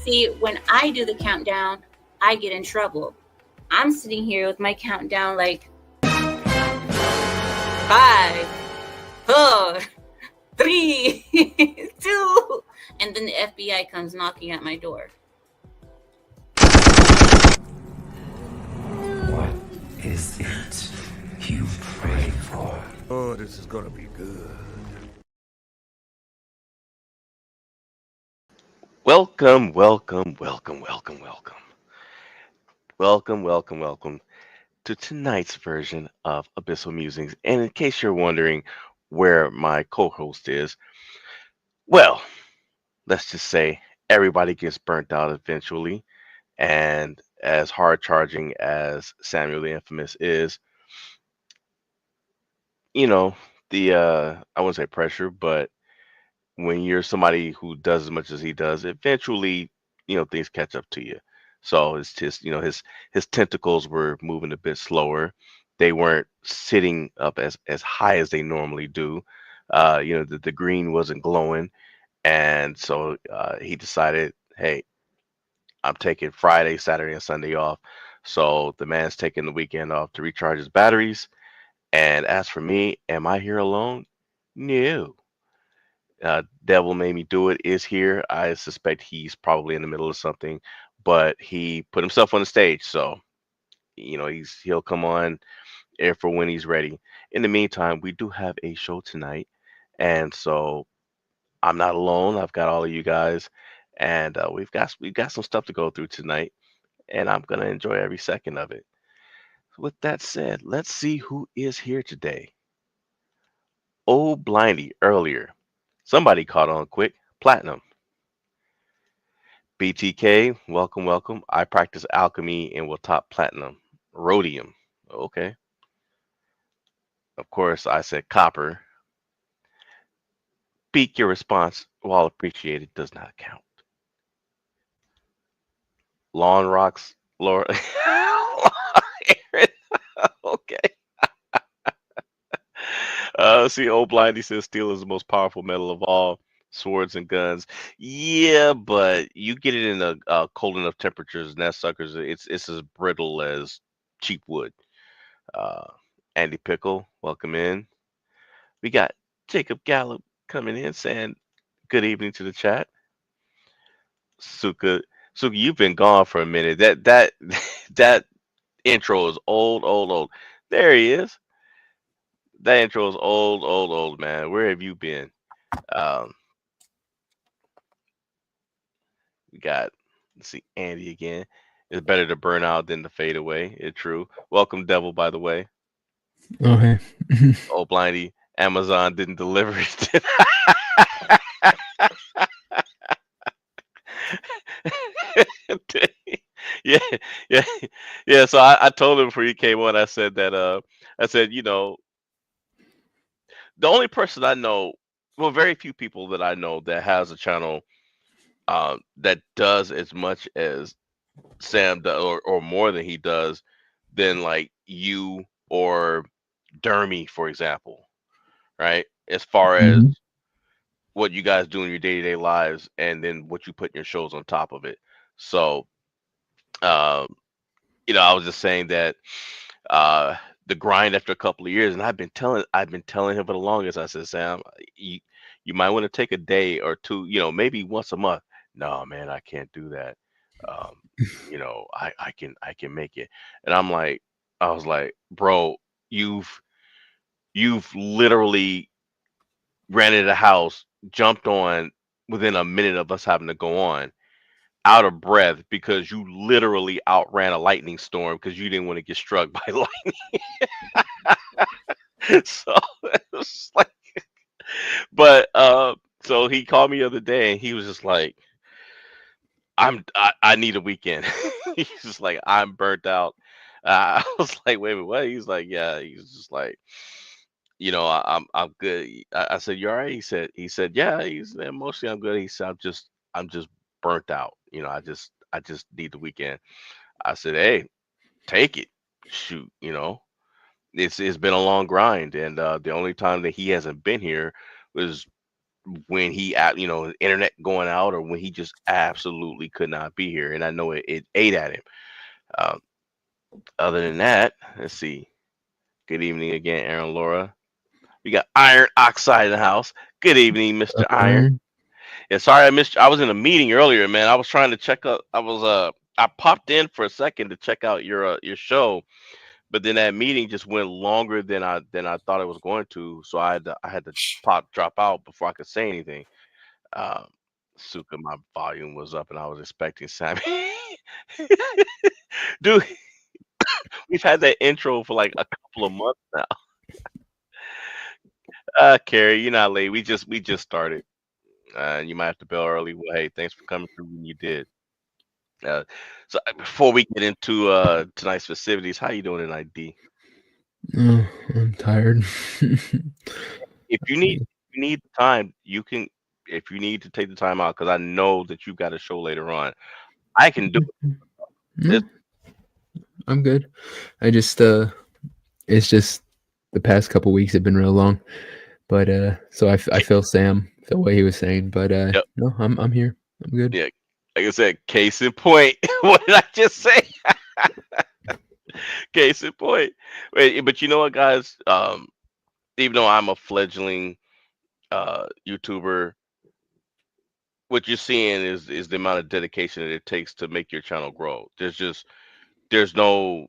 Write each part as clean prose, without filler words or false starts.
See, when I do the countdown, I get in trouble. I'm sitting here with my countdown like 5, 4, 3, 2, and then the FBI comes knocking at my door. What is it you pray for? Oh, this is gonna be good. Welcome, welcome, welcome, welcome, welcome. Welcome, welcome, welcome to tonight's version of Abyssal Musings. And in case you're wondering where my co-host is, well, let's just say everybody gets burnt out eventually. And as hard charging as Samuel the Infamous is, you know, the I wouldn't say pressure, but when you're somebody who does as much as he does, eventually, things catch up to you. So it's just, his tentacles were moving a bit slower. They weren't sitting up as high as they normally do. The green wasn't glowing, and so he decided, hey, I'm taking Friday, Saturday, and Sunday off. So the man's taking the weekend off to recharge his batteries. And as for me, am I here alone? No. Devil Made Me Do It is here. I suspect he's probably in the middle of something, but he put himself on the stage, so he'll come on air for when he's ready. In the meantime, we do have a show tonight, and so I'm not alone. I've got all of you guys, and we've got some stuff to go through tonight, and I'm gonna enjoy every second of it. With that said, let's see who is here today. Oh, Blindy earlier. Somebody caught on quick. Platinum. BTK, welcome, welcome. I practice alchemy and will top platinum. Rhodium. Okay. Of course, I said copper. Peak your response, while appreciated, does not count. Lawn rocks, Laura. Okay. See, old Blindy says steel is the most powerful metal of all. Swords and guns. Yeah, but you get it in a cold enough temperatures, and that suckers, it's as brittle as cheap wood. Uh, Andy Pickle, welcome in. We got Jacob Gallup coming in saying good evening to the chat. Suka, Suka, you've been gone for a minute. That that intro is old, old, old. There he is. That intro is old, old, old, man. Where have you been? Um, we got let's see, Andy again. It's better to burn out than to fade away. It's true. Welcome, Devil, by the way. Oh, hey. Oh, Blindy, Amazon didn't deliver it. Yeah, yeah, yeah. So I told him before he came on, I said that I said, the only person I know, well, very few people that I know that has a channel that does as much as Sam does, or more than he does, than like you or Dermy, for example, right? As far as Mhm. what you guys do in your day-to-day lives, and then what you put in your shows on top of it. So, um, I was just saying that uh, the grind after a couple of years, and I've been telling him for the longest. I said, Sam, you might want to take a day or two, maybe once a month. No, man, I can't do that. Um, I can make it, and I was like, bro, you've you've literally rented a house, jumped on within a minute of us having to go on, out of breath because you literally outran a lightning storm because you didn't want to get struck by lightning. So it was like, but so he called me the other day and he was just like, I need a weekend. He's just like, I'm burnt out. I was like, wait a minute, what? He's like, yeah. He's just like, I'm good. I said, you all right? He said, yeah. He's mostly I'm good. He said, I'm just burnt out. I just need the weekend. I said, hey, take it. Shoot, it's been a long grind, and the only time that he hasn't been here was when he internet going out, or when he just absolutely could not be here, and I know it ate at him. Um, Other than that, let's see. Good evening again, Aaron Laura. We got Iron Oxide in the house. Good evening, Mr. Up, Iron. Iron. Yeah, sorry I missed you. I was in a meeting earlier, man. I was trying to check out. I popped in for a second to check out your show, but then that meeting just went longer than I thought it was going to. So I had to drop out before I could say anything. Um, Suka, my volume was up, and I was expecting Sammy. Dude, we've had that intro for like a couple of months now. Carrie, you're not late. We just started. You might have to bail early. Well, hey, thanks for coming through when you did. Uh, Before we get into tonight's festivities, how you doing tonight, D? Oh, I'm tired. If you Let's need see. you need time, you can. If you need to take the time out, because I know that you've got a show later on, I can do No, it. I'm good. I just it's just the past couple weeks have been real long. But so I feel Sam the way he was saying. But Yep, no, I'm here. I'm good. yeah. Like I said, case in point. What did I just say? Case in point. Wait, but you know what, guys? Even though I'm a fledgling YouTuber, what you're seeing is the amount of dedication that it takes to make your channel grow. There's no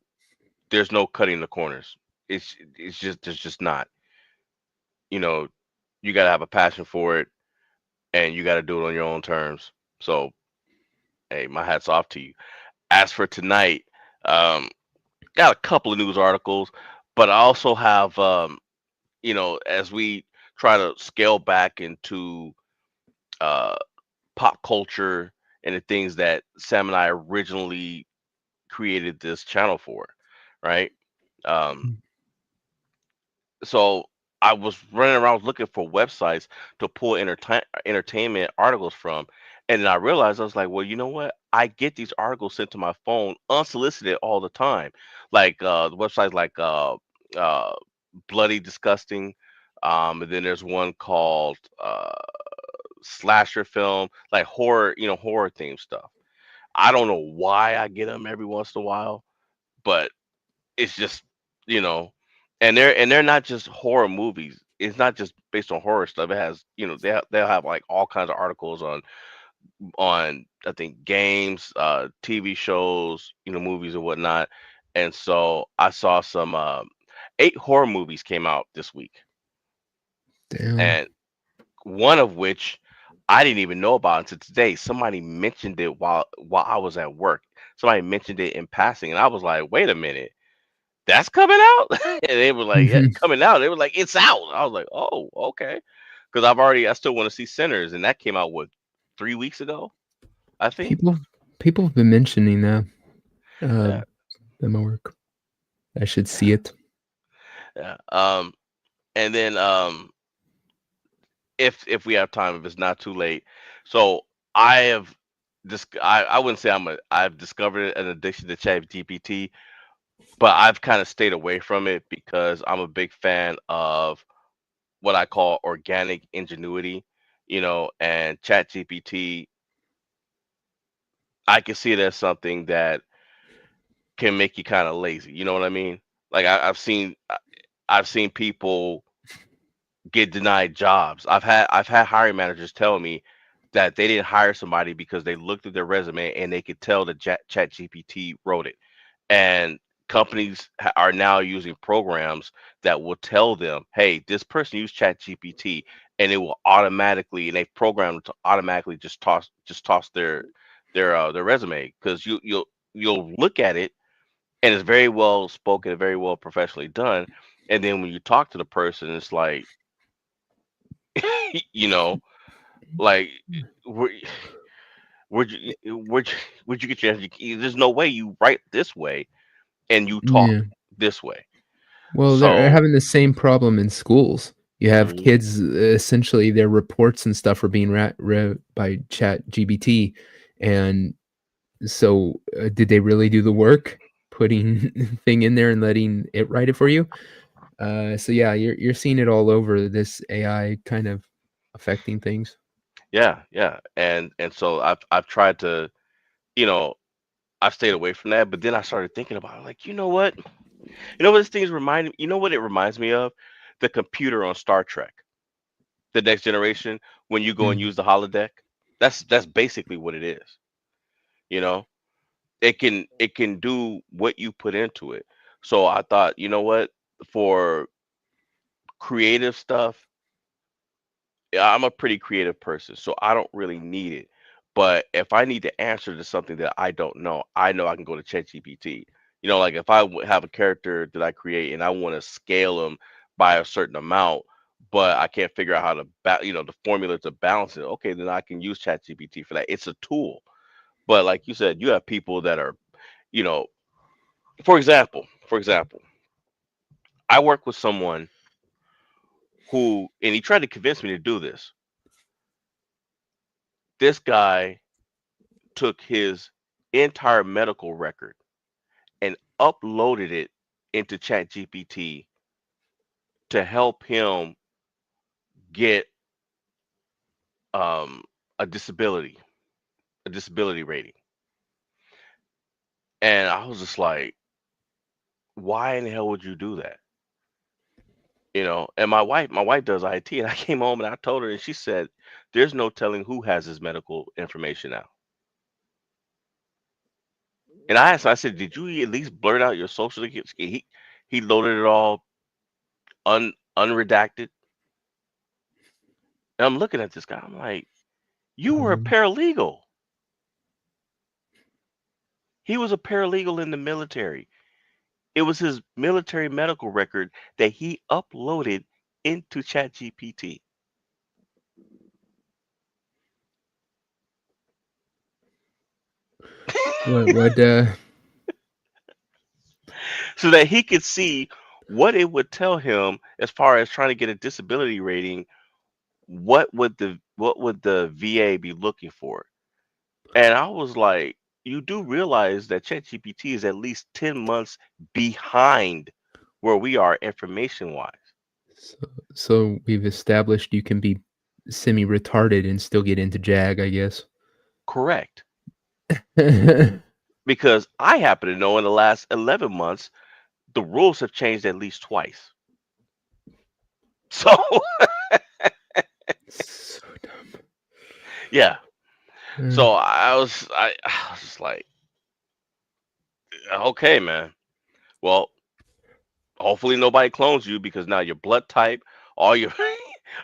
there's no cutting the corners. It's just there's just not. You know, you gotta have a passion for it, and you gotta do it on your own terms. So, hey, my hat's off to you. As for tonight, um, got a couple of news articles, but I also have as we try to scale back into uh pop culture and the things that Sam and I originally created this channel for, right? Um, so I was running around looking for websites to pull entertainment articles from, and then I realized I was like, well, you know what? I get these articles sent to my phone unsolicited all the time, like the websites like uh, Bloody Disgusting, and then there's one called Slasher Film, like horror, horror themed stuff. I don't know why I get them every once in a while, but it's just you know, and they're not just horror movies. It's not just based on horror stuff. It has they'll have like all kinds of articles on I think games, TV shows, movies and whatnot. And so I saw some 8 horror movies came out this week, Damn. and one of which I didn't even know about until today. Somebody mentioned it while I was at work. Somebody mentioned it in passing, and I was like, "Wait a minute, that's coming out?" And they were like, "Yeah, coming out." They were like, "It's out." I was like, "Oh, okay," because I still want to see Sinners, and that came out 3 weeks ago, I think. people people have been mentioning that uh Yeah, at my work. I should see it. yeah. And then if we have time, if it's not too late, so I have this. I wouldn't say I've discovered an addiction to ChatGPT, but I've kind of stayed away from it because I'm a big fan of what I call organic ingenuity, and ChatGPT, I can see it as something that can make you kind of lazy. You know what I mean? Like I've seen people get denied jobs. I've had hiring managers tell me that they didn't hire somebody because they looked at their resume and they could tell that ChatGPT wrote it. And companies are now using programs that will tell them, "Hey, this person used ChatGPT," and it will automatically, and they program it to automatically just toss their resume, because you'll look at it and it's very well spoken and very well professionally done, and then when you talk to the person, it's like, you know, like, where where'd you get your education? There's no way you write this way and you talk Yeah. this way. Well, they're So, having the same problem in schools. You have mhm, kids, essentially their reports and stuff are being read by Chat GBT, and so did they really do the work putting thing in there and letting it write it for you? So yeah, you're seeing it all over, this AI kind of. affecting things. Yeah, yeah. And so I've tried to, you know, I've stayed away from that, but then I started thinking about it, like, you know what? You know what this thing's reminding you know what it reminds me of? The computer on Star Trek, The Next Generation, when you go and Mm. use the holodeck. That's basically what it is. You know? It can do what you put into it. So I thought, you know what? For creative stuff, yeah, I'm a pretty creative person, so I don't really need it. But if I need to answer to something that I know I can go to ChatGPT. Like if I have a character that I create and I want to scale them by a certain amount, but I can't figure out how to, the formula to balance it. Okay, then I can use ChatGPT for that. It's a tool. But like you said, you have people that are, you know, for example, I work with someone who, and he tried to convince me to do this. This guy took his entire medical record and uploaded it into ChatGPT to help him get um, a disability rating. And I was just like, why in the hell would you do that? And my wife does IT, and I came home and I told her, and she said, "There's no telling who has his medical information now." And I asked, I said, "Did you at least blurt out your social security?" He loaded it all unredacted. And I'm looking at this guy. I'm like, "You were a Um, paralegal." He was a paralegal in the military. It was his military medical record that he uploaded into ChatGPT what so that he could see what it would tell him as far as trying to get a disability rating. What would the VA be looking for? And I was like, you do realize that ChatGPT is at least 10 months behind where we are information wise. so, so we've established you can be semi-retarded and still get into JAG, I guess. Correct. Because I happen to know in the last 11 months, the rules have changed at least twice. So, So dumb. yeah. Uh, So I was just like, okay, man. Well, hopefully nobody clones you because now your blood type, all your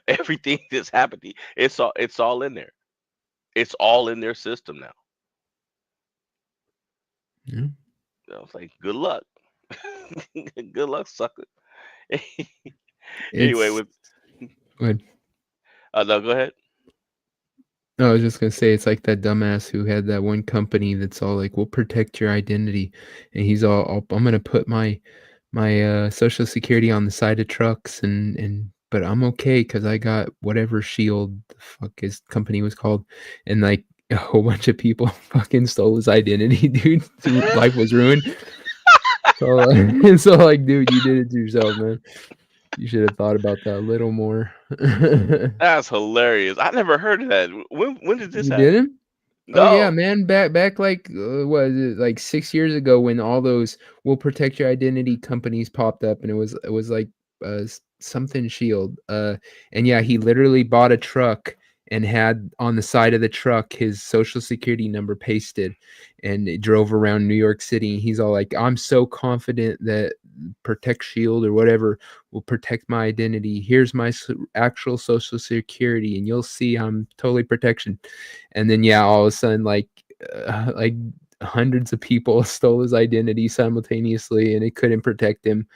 everything that's happened to you, it's all in there. It's all in their system now. yeah. I was like, good luck. Good luck, sucker. Anyway, It's with good. no, go ahead. No, I was just gonna say it's like that dumbass who had that one company that's all like, "We'll protect your identity," and he's all, "I'm gonna put my social security on the side of trucks and but I'm okay because I got whatever shield the fuck his company was called," and like a whole bunch of people fucking stole his identity, dude. His life was ruined. So, so like, dude, you did it to yourself, man. You should have thought about that a little more. That's hilarious. I never heard of that. When did this You happen? didn't? Oh yeah, No. man. Back like what is it, like 6 years ago when all those "will protect your identity" companies popped up, and it was like something Shield. And yeah, he literally bought a truck and had on the side of the truck his social security number pasted, and it drove around New York City. He's all like, "I'm so confident that Protect Shield or whatever will protect my identity. Here's my actual social security, and you'll see I'm totally protection." And then yeah, all of a sudden like hundreds of people stole his identity simultaneously, and it couldn't protect him.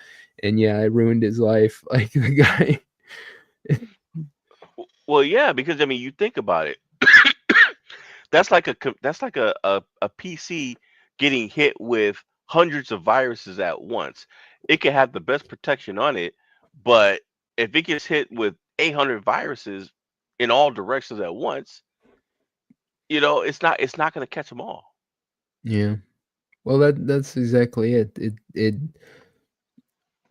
And yeah, it ruined his life. Like the guy. Well, yeah, because I mean, you think about it. That's like a PC getting hit with hundreds of viruses at once. It can have the best protection on it, but if it gets hit with 800 viruses in all directions at once, it's not going to catch them all. Yeah. Well, that's exactly it. It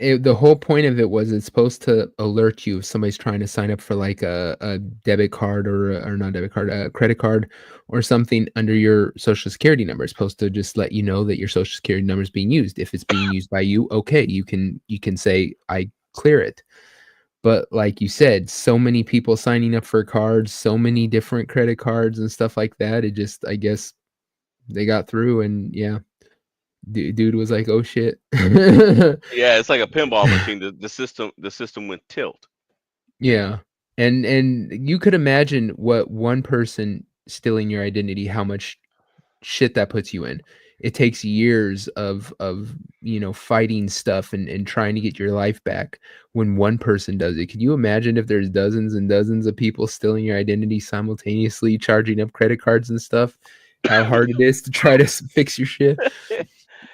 the whole point of it was it's supposed to alert you if somebody's trying to sign up for like a debit card or not debit card, a credit card or something under your social security number. It's supposed to just let you know that your social security number is being used. If it's being used by you, okay, you can say I clear it. But like you said, so many people signing up for cards, so many different credit cards and stuff like that. It just, I guess they got through and yeah, dude was like, oh shit. Yeah, it's like a pinball machine. The system went tilt. Yeah. And you could imagine what one person stealing your identity, how much shit that puts you in. It takes years of fighting stuff and trying to get your life back when one person does it. Can you imagine if there's dozens and dozens of people stealing your identity simultaneously, charging up credit cards and stuff? How hard it is to try to fix your shit.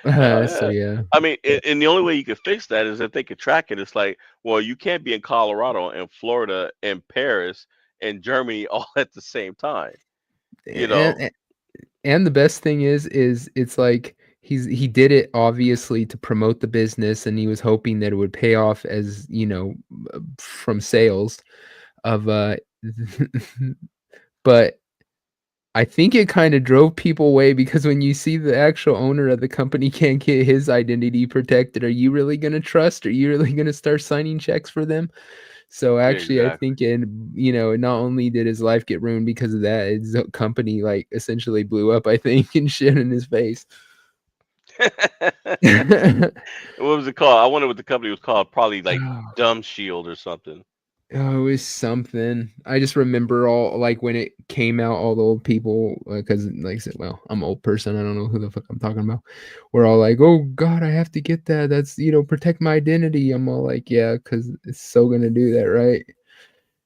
Oh So yeah. yeah. I mean, and the only way you could fix that is if they could track it. It's like, well, you can't be in Colorado and Florida and Paris and Germany all at the same time. You know, And, and the best thing is it's like he did it obviously to promote the business and he was hoping that it would pay off as from sales of but I think it kind of drove people away because when you see the actual owner of the company can't get his identity protected, are you really going to trust? Are you really going to start signing checks for them? So yeah, actually, I exactly. think not only did his life get ruined because of that, his company like essentially blew up, I think, and shit in his face. What was it called? I wonder what the company was called. Probably like Oh, Dumb Shield or something. it was something. I just remember all like when it came out, all the old people, because like I said, well, I'm an old person. I don't know who the fuck I'm talking about. We're all like, "Oh God, I have to get that. That's protect my identity." I'm all like, "Yeah, because it's so gonna do that, right?"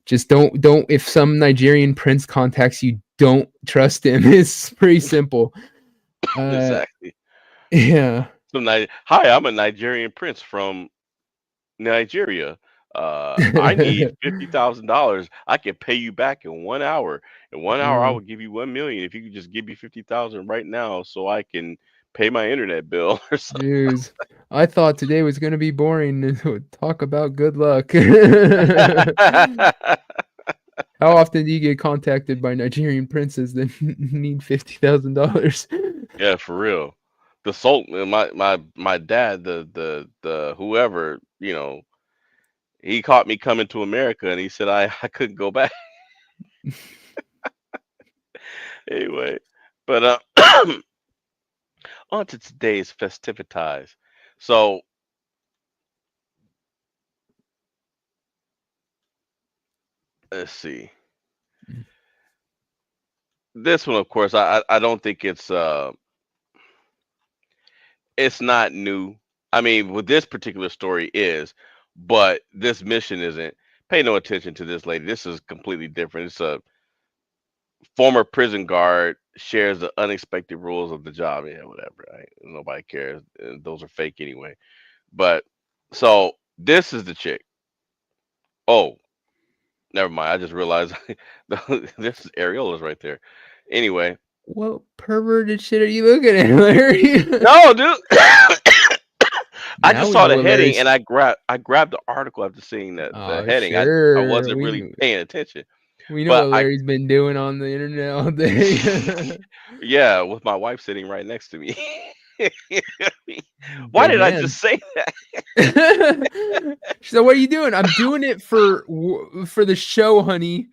Just don't. If some Nigerian prince contacts you, don't trust him. It's pretty simple. Uh, Exactly. yeah. Hi, I'm a Nigerian prince from Nigeria. I need $50,000. I can pay you back in 1 hour. In 1 hour, I Uh, will give you 1 million if you could just give me 50,000 right now, so I can pay my internet bill or something. Jeez. I thought today was gonna be boring. Talk about good luck. How often do you get contacted by Nigerian princes that need $50,000? Yeah, for real. The Sultan, my dad, the whoever, he caught me coming to America, and he said I couldn't go back anyway. But on to today's festivities. So let's see. This one, of course, I don't think it's not new. I mean, with this particular story is, but this mission isn't. Pay no attention to this lady. This is completely different. It's a former prison guard shares the unexpected rules of the job. Yeah, whatever. Right? Nobody cares. Those are fake anyway. But so this is the chick. Oh, never mind. I just realized this is Areola's right there. Anyway, What perverted shit are you looking at, Larry? no, dude. I Now just we saw know the what heading Larry's. and I grabbed the article after seeing the Oh, heading. I sure. wasn't really paying attention, We know but what I Larry's been doing on the internet all day. yeah, with my wife sitting right next to me. Why Good did I man. just say that? So what are you doing? I'm doing it for the show, honey.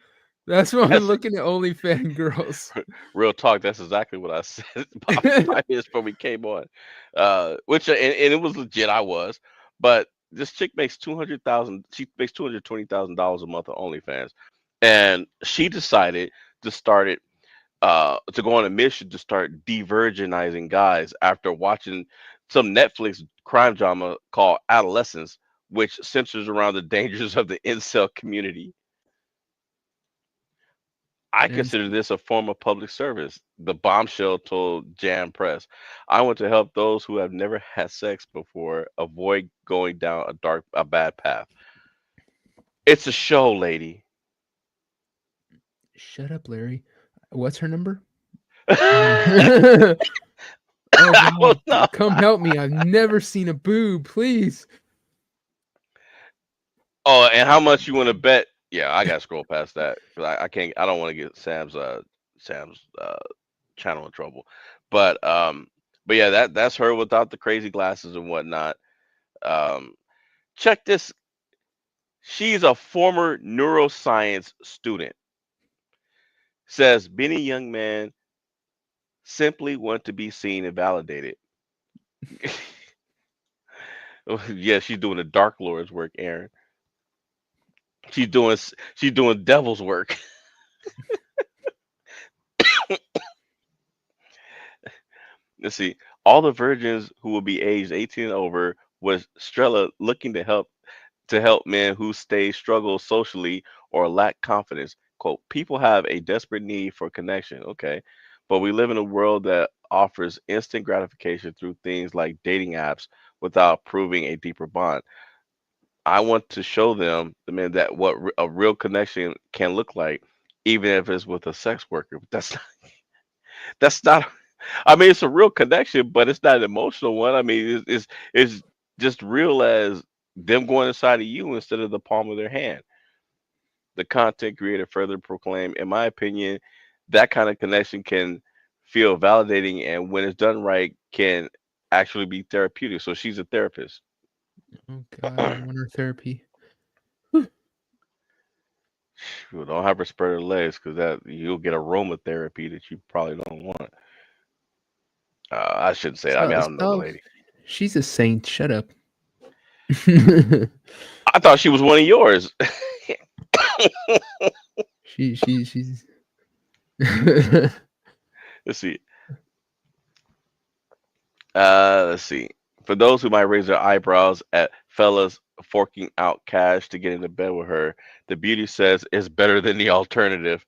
That's why I'm That's looking at OnlyFans girls. real talk. That's exactly what I said about 5 minutes before we came on. Which and it was legit. I was, but this chick makes 200,000. She makes $220,000 a month on OnlyFans, and she decided to start it. To go on a mission to start de-virginizing guys after watching some Netflix crime drama called Adolescence, which centers around the dangers of the incel community. I And consider this a form of public service. The bombshell told Jam Press. I want to help those who have never had sex before avoid going down a bad path. It's a show, lady. shut up, Larry. What's her number? I Oh God, don't know. come help me. I've never seen a boob, please. Oh, and how much you want to bet? Yeah, I gotta scroll past that because I can't. I don't want to get Sam's channel in trouble. But um, but yeah, that's her without the crazy glasses and whatnot. Um, check this. She's a former neuroscience student. Says many young men simply want to be seen and validated. Yeah, she's doing the Dark Lord's work, Aaron. She's doing devil's work. Let's see. All the virgins who will be aged 18 and over was Strella looking to help men who stay struggle socially or lack confidence. Quote, people have a desperate need for connection, okay? But we live in a world that offers instant gratification through things like dating apps without proving a deeper bond. I want to show them, the men, that a real connection can look like, even if it's with a sex worker. But that's not. I mean, it's a real connection, but it's not an emotional one. I mean, it's just real as them going inside of you instead of the palm of their hand. The content creator further proclaimed, in my opinion, that kind of connection can feel validating, and when it's done right, can actually be therapeutic. So she's a therapist. Oh God, I don't want her therapy. Well, don't have her spread her legs because that you'll get aromatherapy that you probably don't want. I shouldn't say it. I mean, I don't know the So lady. she's a saint. Shut up. I thought she was one of yours. she's Let's see. Let's see. For those who might raise their eyebrows at fellas forking out cash to get into bed with her, the beauty says is better than the alternative.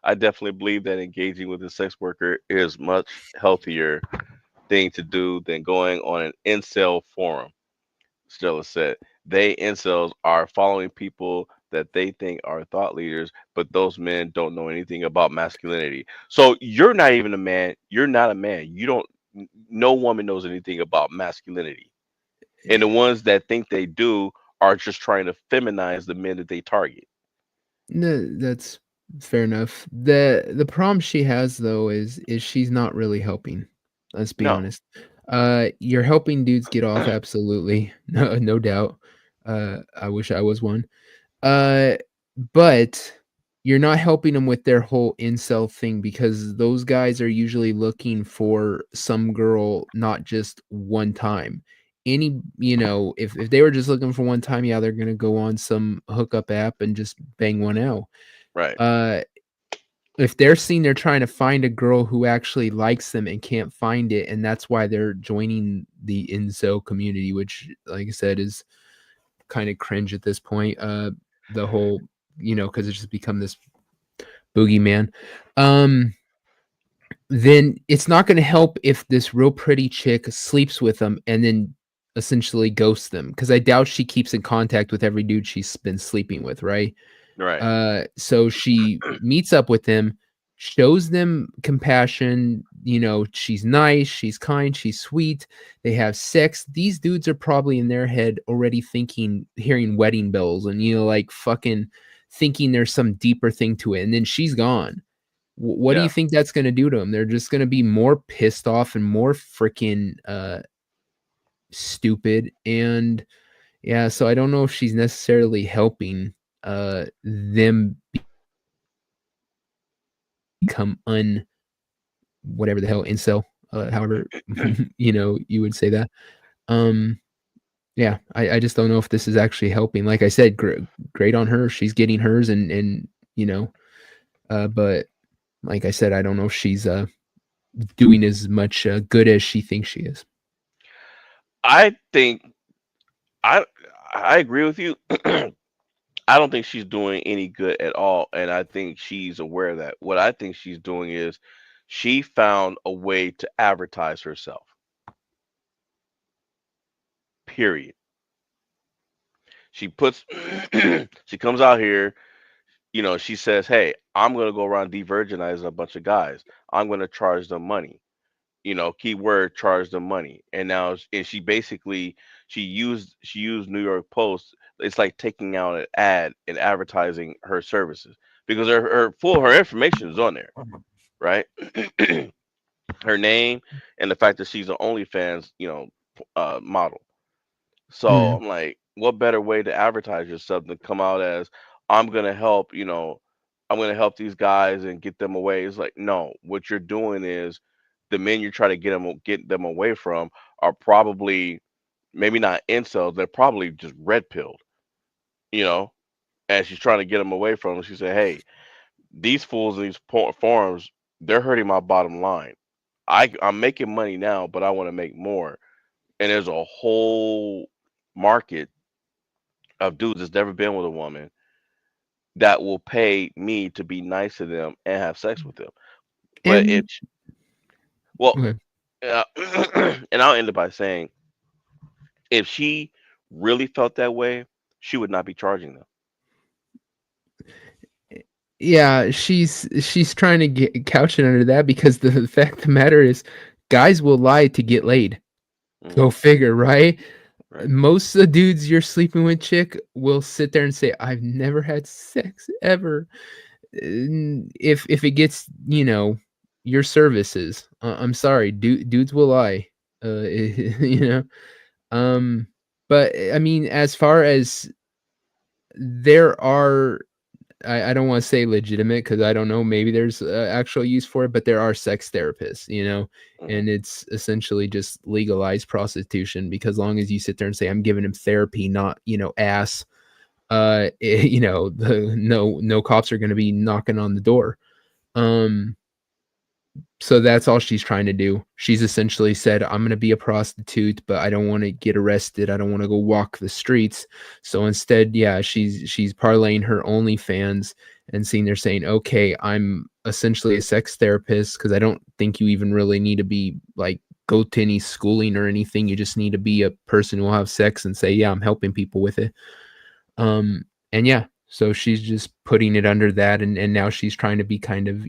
I definitely believe that engaging with a sex worker is much healthier thing to do than going on an incel forum. Stella said, they incels are following people that they think are thought leaders, but those men don't know anything about masculinity. So you're not even a man. You're not a man. You don't. No woman knows anything about masculinity, and the ones that think they do are just trying to feminize the men that they target. no, that's fair enough. The problem she has though is she's not really helping. Let's be No, honest. You're helping dudes get off, absolutely. No doubt. I wish I was one. Uh, but you're not helping them with their whole incel thing because those guys are usually looking for some girl, not just one time. If they were just looking for one time, yeah, they're gonna go on some hookup app and just bang one out. right? Uh, if they're seeing they're trying to find a girl who actually likes them and can't find it, and that's why they're joining the incel community, which, like I said, is kind of cringe at this point. The whole, because it's just become this boogeyman. Um, then it's not going to help if this real pretty chick sleeps with them and then essentially ghosts them. Because I doubt she keeps in contact with every dude she's been sleeping with, right? Right. So she meets up with them, shows them compassion. She's nice, she's kind, she's sweet. They have sex. These dudes are probably in their head already thinking, hearing wedding bells, and like fucking thinking there's some deeper thing to it. And then she's gone. What do you Yeah. think that's going to do to them? They're just going to be more pissed off and more freaking stupid. And yeah, so I don't know if she's necessarily helping them become whatever the hell incel, however you would say that. Um, yeah, I just don't know if this is actually helping. Like I said, great on her. She's getting hers, and but like I said, I don't know if she's doing as much good as she thinks she is. I think I I agree with you. I don't think she's doing any good at all, and I think she's aware of that. What I think she's doing is she found a way to advertise herself. Period. She puts she comes out here, she says, "Hey, I'm going to go around de-virginizing a bunch of guys. I'm going to charge them money." Keyword charge them money. And now and she basically she used New York Post it's like taking out an ad and advertising her services because her information is on there, right? Her name and the fact that she's an OnlyFans, model. So Mm. I'm like, what better way to advertise yourself than come out as I'm gonna help, I'm gonna help these guys and get them away. It's like, no, what you're doing is the men you're trying to get them away from are probably maybe not incels, they're probably just red pilled, you know. And she's trying to get them away from them. She said, hey, these fools in these forums, they're hurting my bottom line. I'm making money now, but I want to make more. And there's a whole market of dudes that's never been with a woman that will pay me to be nice to them and have sex with them. But And well, okay. uh, and I'll end it by saying, if she really felt that way, she would not be charging them. Yeah, she's trying to get couch it under that because the fact of the matter is guys will lie to get laid. Hmm. Go figure, right? Right. Most of the dudes you're sleeping with, chick, will sit there and say, "I've never had sex ever." If it gets, your services, I'm sorry, dudes will lie. You know. But I mean, as far as there are, I don't want to say legitimate because I don't know. Maybe there's actual use for it, but there are sex therapists, Hmm. and it's essentially just legalized prostitution because long as you sit there and say, I'm giving him therapy, not, ass, the no cops are going to be knocking on the door. Um, so that's all she's trying to do. She's essentially said, I'm going to be a prostitute, but I don't want to get arrested. I don't want to go walk the streets. So instead, yeah, she's parlaying her OnlyFans and seeing they're saying, okay, I'm essentially a sex therapist because I don't think you even really need to be like go to any schooling or anything. You just need to be a person who will have sex and say, yeah, I'm helping people with it. And yeah, so she's just putting it under that, and now she's trying to be kind of,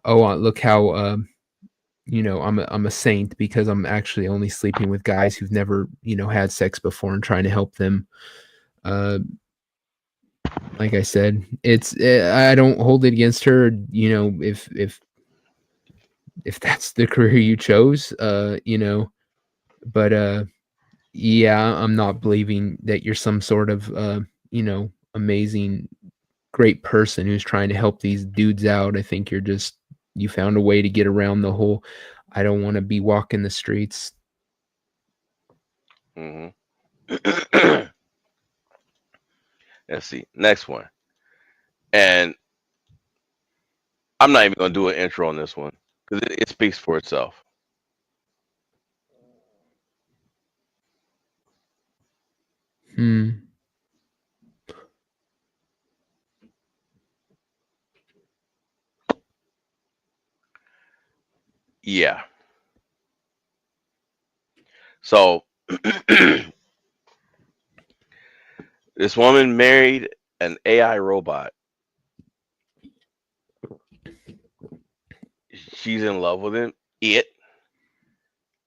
oh, look how I'm a saint because I'm actually only sleeping with guys who've never, had sex before and trying to help them. Uh, like I said, I don't hold it against her, if that's the career you chose, but yeah, I'm not believing that you're some sort of amazing great person who's trying to help these dudes out. I think you found a way to get around the whole I don't want to be walking the streets. Hmm. Let's see. Next one. And I'm not even going to do an intro on this one because it speaks for itself. Hmm. Yeah. So this woman married an AI robot. She's in love with it,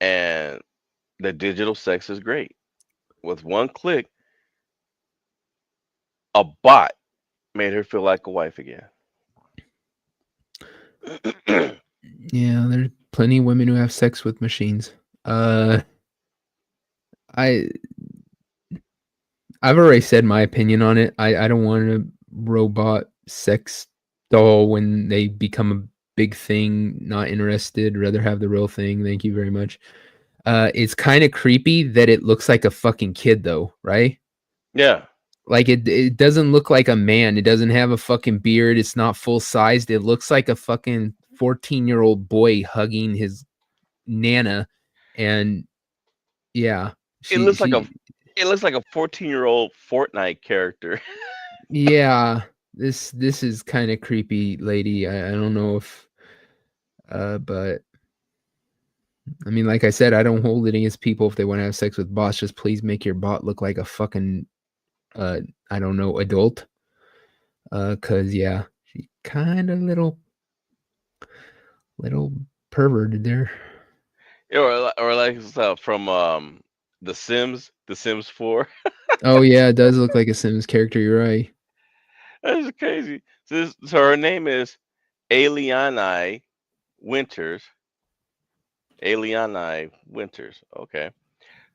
and the digital sex is great. With one click, a bot made her feel like a wife again. Yeah, there's plenty of women who have sex with machines. Uh, I I've already said my opinion on it. I don't want a robot sex doll when they become a big thing. Not interested. Rather have the real thing. Thank you very much. It's kind of creepy that it looks like a fucking kid though, right? Yeah. Like it doesn't look like a man. It doesn't have a fucking beard. It's not full sized. It looks like a fucking 14-year-old boy hugging his nana, and yeah, It she looks like a she it looks like a 14-year-old Fortnite character. yeah. This is kind of creepy, lady. I don't know if but I mean, like I said, I don't hold it against people if they want to have sex with bots. Just please make your bot look like a fucking uh I don't know, adult. Cause yeah, she kind of little perverted there. or like from The Sims 4. Oh yeah, it does look like a Sims character. You're right. That's crazy. So her name is Aliani Winters. Aliani Winters. Okay.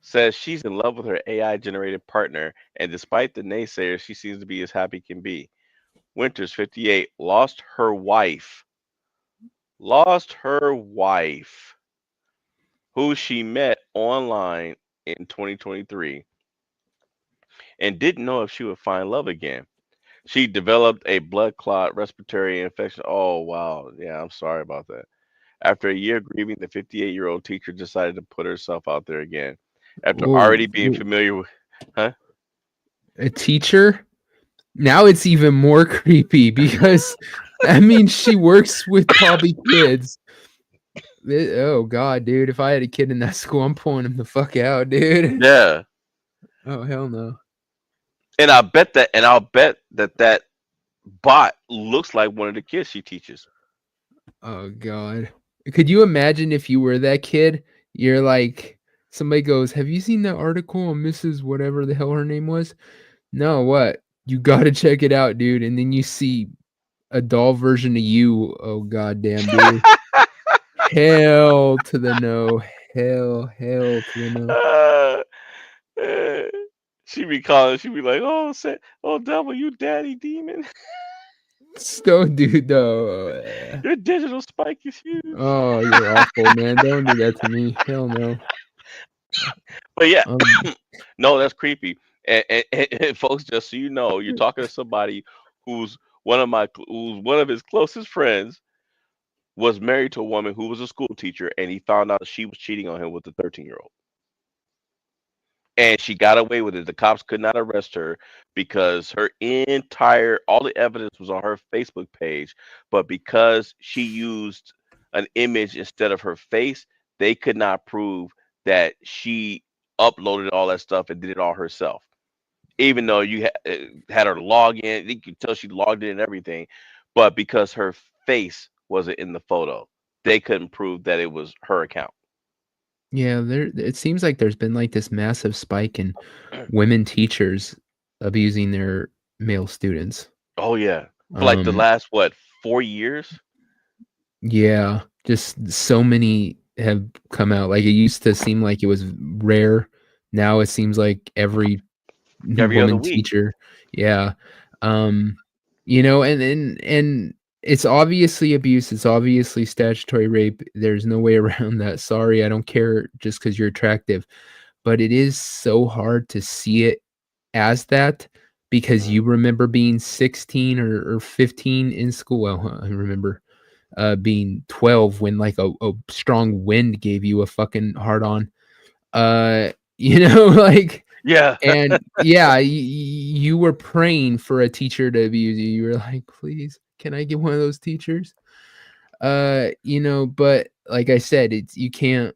Says she's in love with her AI generated partner, and despite the naysayers, she seems to be as happy can be. Winters, 58, lost her wife, who she met online in 2023, and didn't know if she would find love again. She developed a blood clot respiratory infection. Oh, wow. Yeah, I'm sorry about that. After a year grieving, the 58-year-old teacher decided to put herself out there again. After Whoa, already being familiar with, huh? a teacher? Now it's even more creepy because that means she works with probably kids. Oh god, dude! If I had a kid in that school, I'm pulling him the fuck out, dude. Yeah. Oh hell no. And I'll bet that bot looks like one of the kids she teaches. Oh god. Could you imagine if you were that kid? You're like, somebody goes, "Have you seen that article on Mrs. Whatever the hell her name was?" No, what? You gotta check it out, dude. And then you see a doll version of you. Oh god damn, dude. Hell to the no. Hell to the no. Uh, uh, she be like, "Oh, oh devil, you daddy demon. Don't do no. Your digital spike is huge." Oh, you're awful, man. Don't do that to me. Hell no. But yeah, Um, no, that's creepy. And folks, just so you know, you're talking to somebody who's who's one of his closest friends was married to a woman who was a school teacher, and he found out she was cheating on him with a 13-year-old. And she got away with it. The cops could not arrest her because all the evidence was on her Facebook page, but because she used an image instead of her face, they could not prove that she uploaded all that stuff and did it all herself. Even though had her log in, you could tell she logged in and everything, but because her face wasn't in the photo, they couldn't prove that it was her account. yeah, it seems like there's been like this massive spike in women teachers abusing their male students. Oh yeah, for like the Um, last what 4 years. yeah, just so many have come out. Like it used to seem like it was rare. Now it seems like every Every other woman week. teacher. Yeah. Um, and it's obviously abuse, it's obviously statutory rape. There's no way around that. Sorry, I don't care just because you're attractive. But it is so hard to see it as that because Mhm. you remember being 16 or 15 in school. Well, I remember being 12 when like a strong wind gave you a fucking hard on. Like Yeah. and yeah, you were praying for a teacher to abuse you. You were like, "Please, can I get one of those teachers?" But like I said, it's you can't.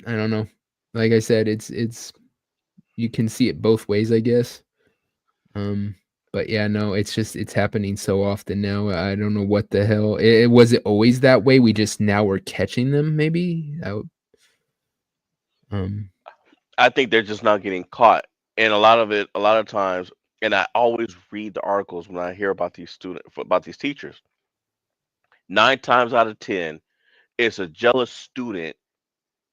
I don't know. Like I said, it's you can see it both ways, I guess. Um, but yeah, no, it's happening so often now. I don't know what the hell. Was it always that way? We just now we're catching them, maybe. Um, I think they're just not getting caught. And a lot of times, and I always read the articles when I hear about about these teachers. 9 times out of 10, it's a jealous student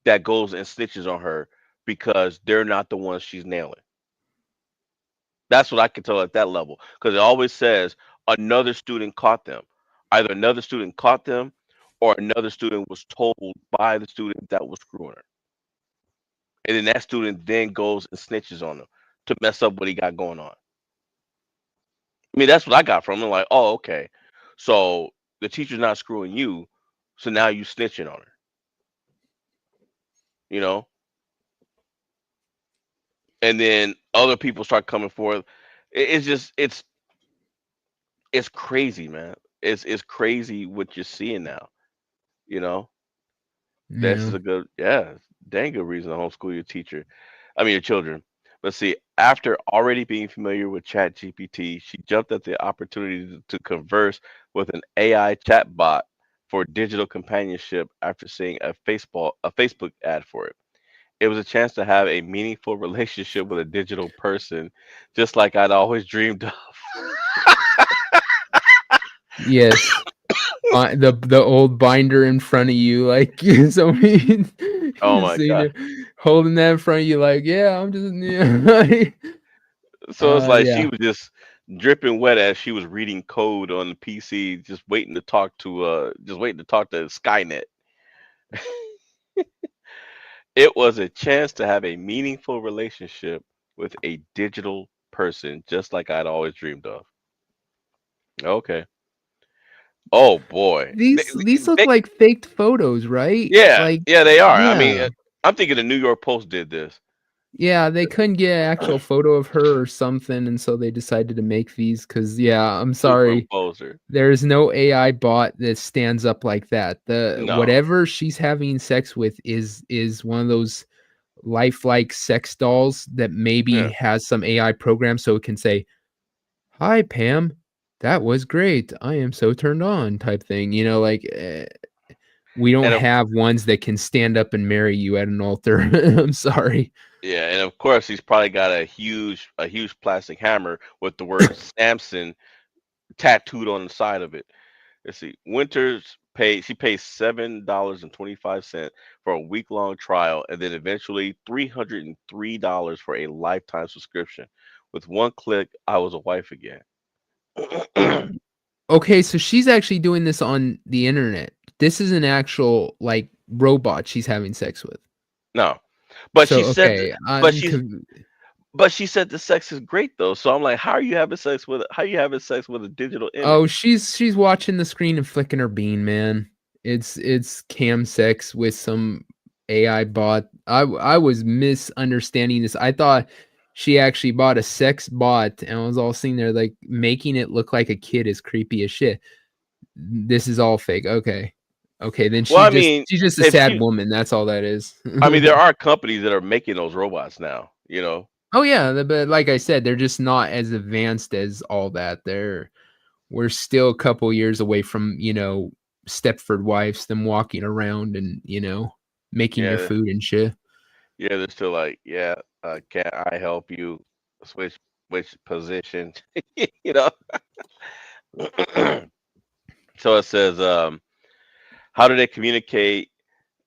that goes and snitches on her because they're not the ones she's nailing. That's what I can tell at that level. Because it always says another student caught them. Either another student caught them or another student was told by the student that was screwing her. And then that student then goes and snitches on him to mess up what he got going on. I mean, that's what I got from him. Like, oh, okay. So the teacher's not screwing you, so now you snitching on her, you know? And then other people start coming forth. It's just it's crazy, man. It's crazy what you're seeing now, you know? This yeah. is a good, yeah, dang good reason to homeschool your teacher. I mean, your children. But see, after already being familiar with ChatGPT, she jumped at the opportunity to converse with an AI chatbot for digital companionship after seeing a Facebook ad for it. It was a chance to have a meaningful relationship with a digital person, just like I'd always dreamed of. Yes. The old binder in front of you, like so mean. Oh You my see god! the holding that in front of you, like yeah, I'm just yeah. So it's like she Yeah. was just dripping wet as she was reading code on the PC, just waiting to talk to Skynet. It was a chance to have a meaningful relationship with a digital person, just like I'd always dreamed of. Okay. Oh boy. These look like faked photos, right? Yeah, Like yeah, they are. I mean, yeah. I'm thinking the New York Post did this. Yeah, they couldn't get an actual photo of her or something, and so they decided to make these because yeah, I'm sorry. Superimposer. There is no AI bot that stands up like that. The No. whatever she's having sex with is one of those lifelike sex dolls that maybe Yeah. has some AI program so it can say, "Hi, Pam. That was great. I am so turned on," type thing. Like we don't And of have ones that can stand up and marry you at an altar. I'm sorry. yeah, and of course he's probably got a huge plastic hammer with the word Samson tattooed on the side of it. Let's see. She pays $7.25 for a week-long trial, and then eventually $303 for a lifetime subscription. With one click, I was a wife again. Okay, so she's actually doing this on the internet. This is an actual like robot she's having sex with. No, but So she said, okay, but she said the sex is great though. So I'm like, how are you having sex with a digital oh, image? she's watching the screen and flicking her bean, man. It's cam sex with some AI bot. I was misunderstanding this. I thought she actually bought a sex bot and was all sitting there like making it look like a kid is creepy as shit. This is all fake. Okay. Okay, then Well, I mean, she's just a if sad she, woman. That's all that is. I mean, there are companies that are making those robots now. You know, Oh yeah, but like I said, they're just not as advanced as all that. We're still a couple years away from, Stepford wives, them walking around and, making your yeah, food and shit. yeah, they're still like, yeah, can I help you switch which position? you know. So it says, how do they communicate?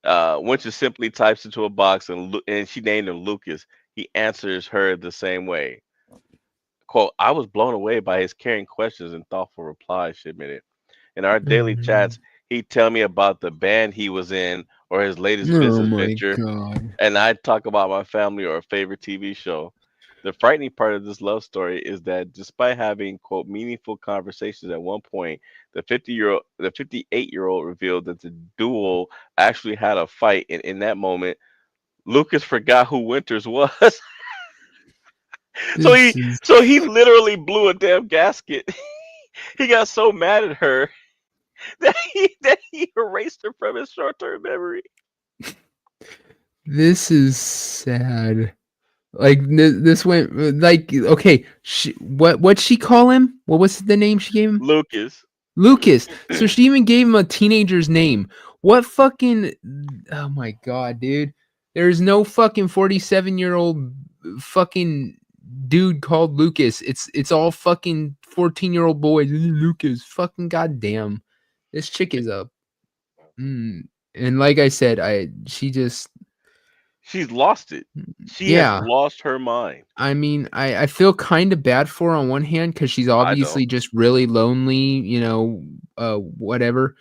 Winter simply types into a box and she named him Lucas. He answers her the same way. Quote, I was blown away by his caring questions and thoughtful replies, she admitted. In our daily Mm. chats, he'd tell me about the band he was in or his latest Oh business my venture, god. and I'd talk about my family or a favorite TV show. The frightening part of this love story is that despite having quote meaningful conversations at one point, the 58-year-old revealed that the duo actually had a fight, and in that moment, Lucas forgot who Winters was. so This he is so he literally blew a damn gasket. He got so mad at her that he erased her from his short-term memory. this is sad. Like this went like okay, what she call him? What was the name she gave him? Lucas. Lucas. So she even gave him a teenager's name. What fucking oh my god, dude. There's no fucking 47-year-old fucking dude called Lucas. It's all fucking 14-year-old boys. Lucas. Fucking goddamn. This chick is up. And like I said, she just She's lost it. She has yeah. lost her mind. I mean, I feel kind of bad for her on one hand because she's I don't. obviously just really lonely, whatever.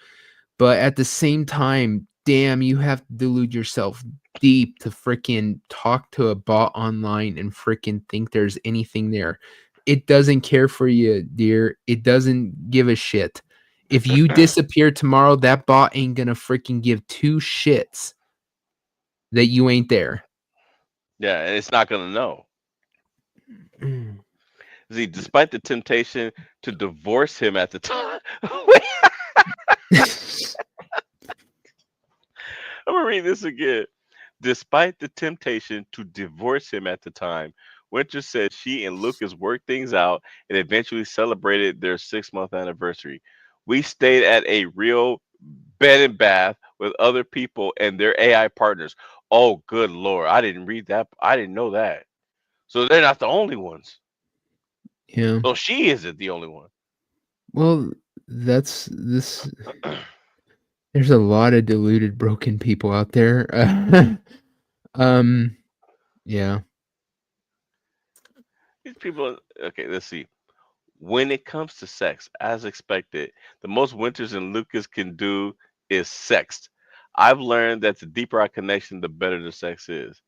But at the same time, damn, you have to delude yourself deep to freaking talk to a bot online and freaking think there's anything there. It doesn't care for you, dear. It doesn't give a shit. If you disappear tomorrow, that bot ain't gonna freaking give two shits that you ain't there. Yeah, and it's not gonna know. See, despite the temptation to divorce him at the time. Wait, I'm gonna read this again. Despite the temptation to divorce him at the time, Winter said she and Lucas worked things out and eventually celebrated their 6-month anniversary. We stayed at a real bed and bath with other people and their AI partners. Oh, good lord! I didn't read that. I didn't know that. So they're not the only ones. Yeah. So she isn't the only one. Well, that's this. There's a lot of deluded, broken people out there. Um, yeah. These people. Okay, let's see. When it comes to sex, as expected, the most Winters and Lucas can do is sext. I've learned that the deeper our connection, the better the sex is.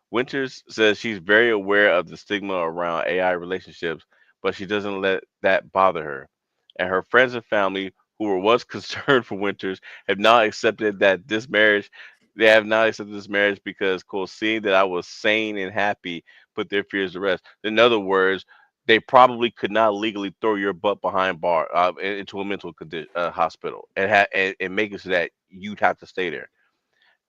Winters says she's very aware of the stigma around AI relationships, but she doesn't let that bother her. And her friends and family, who were once concerned for Winters, have now accepted that this marriage. They have now accepted this marriage because, quote, seeing that I was sane and happy, put their fears to rest. In other words, they probably could not legally throw your butt behind bar into a mental hospital and make it so that you'd have to stay there.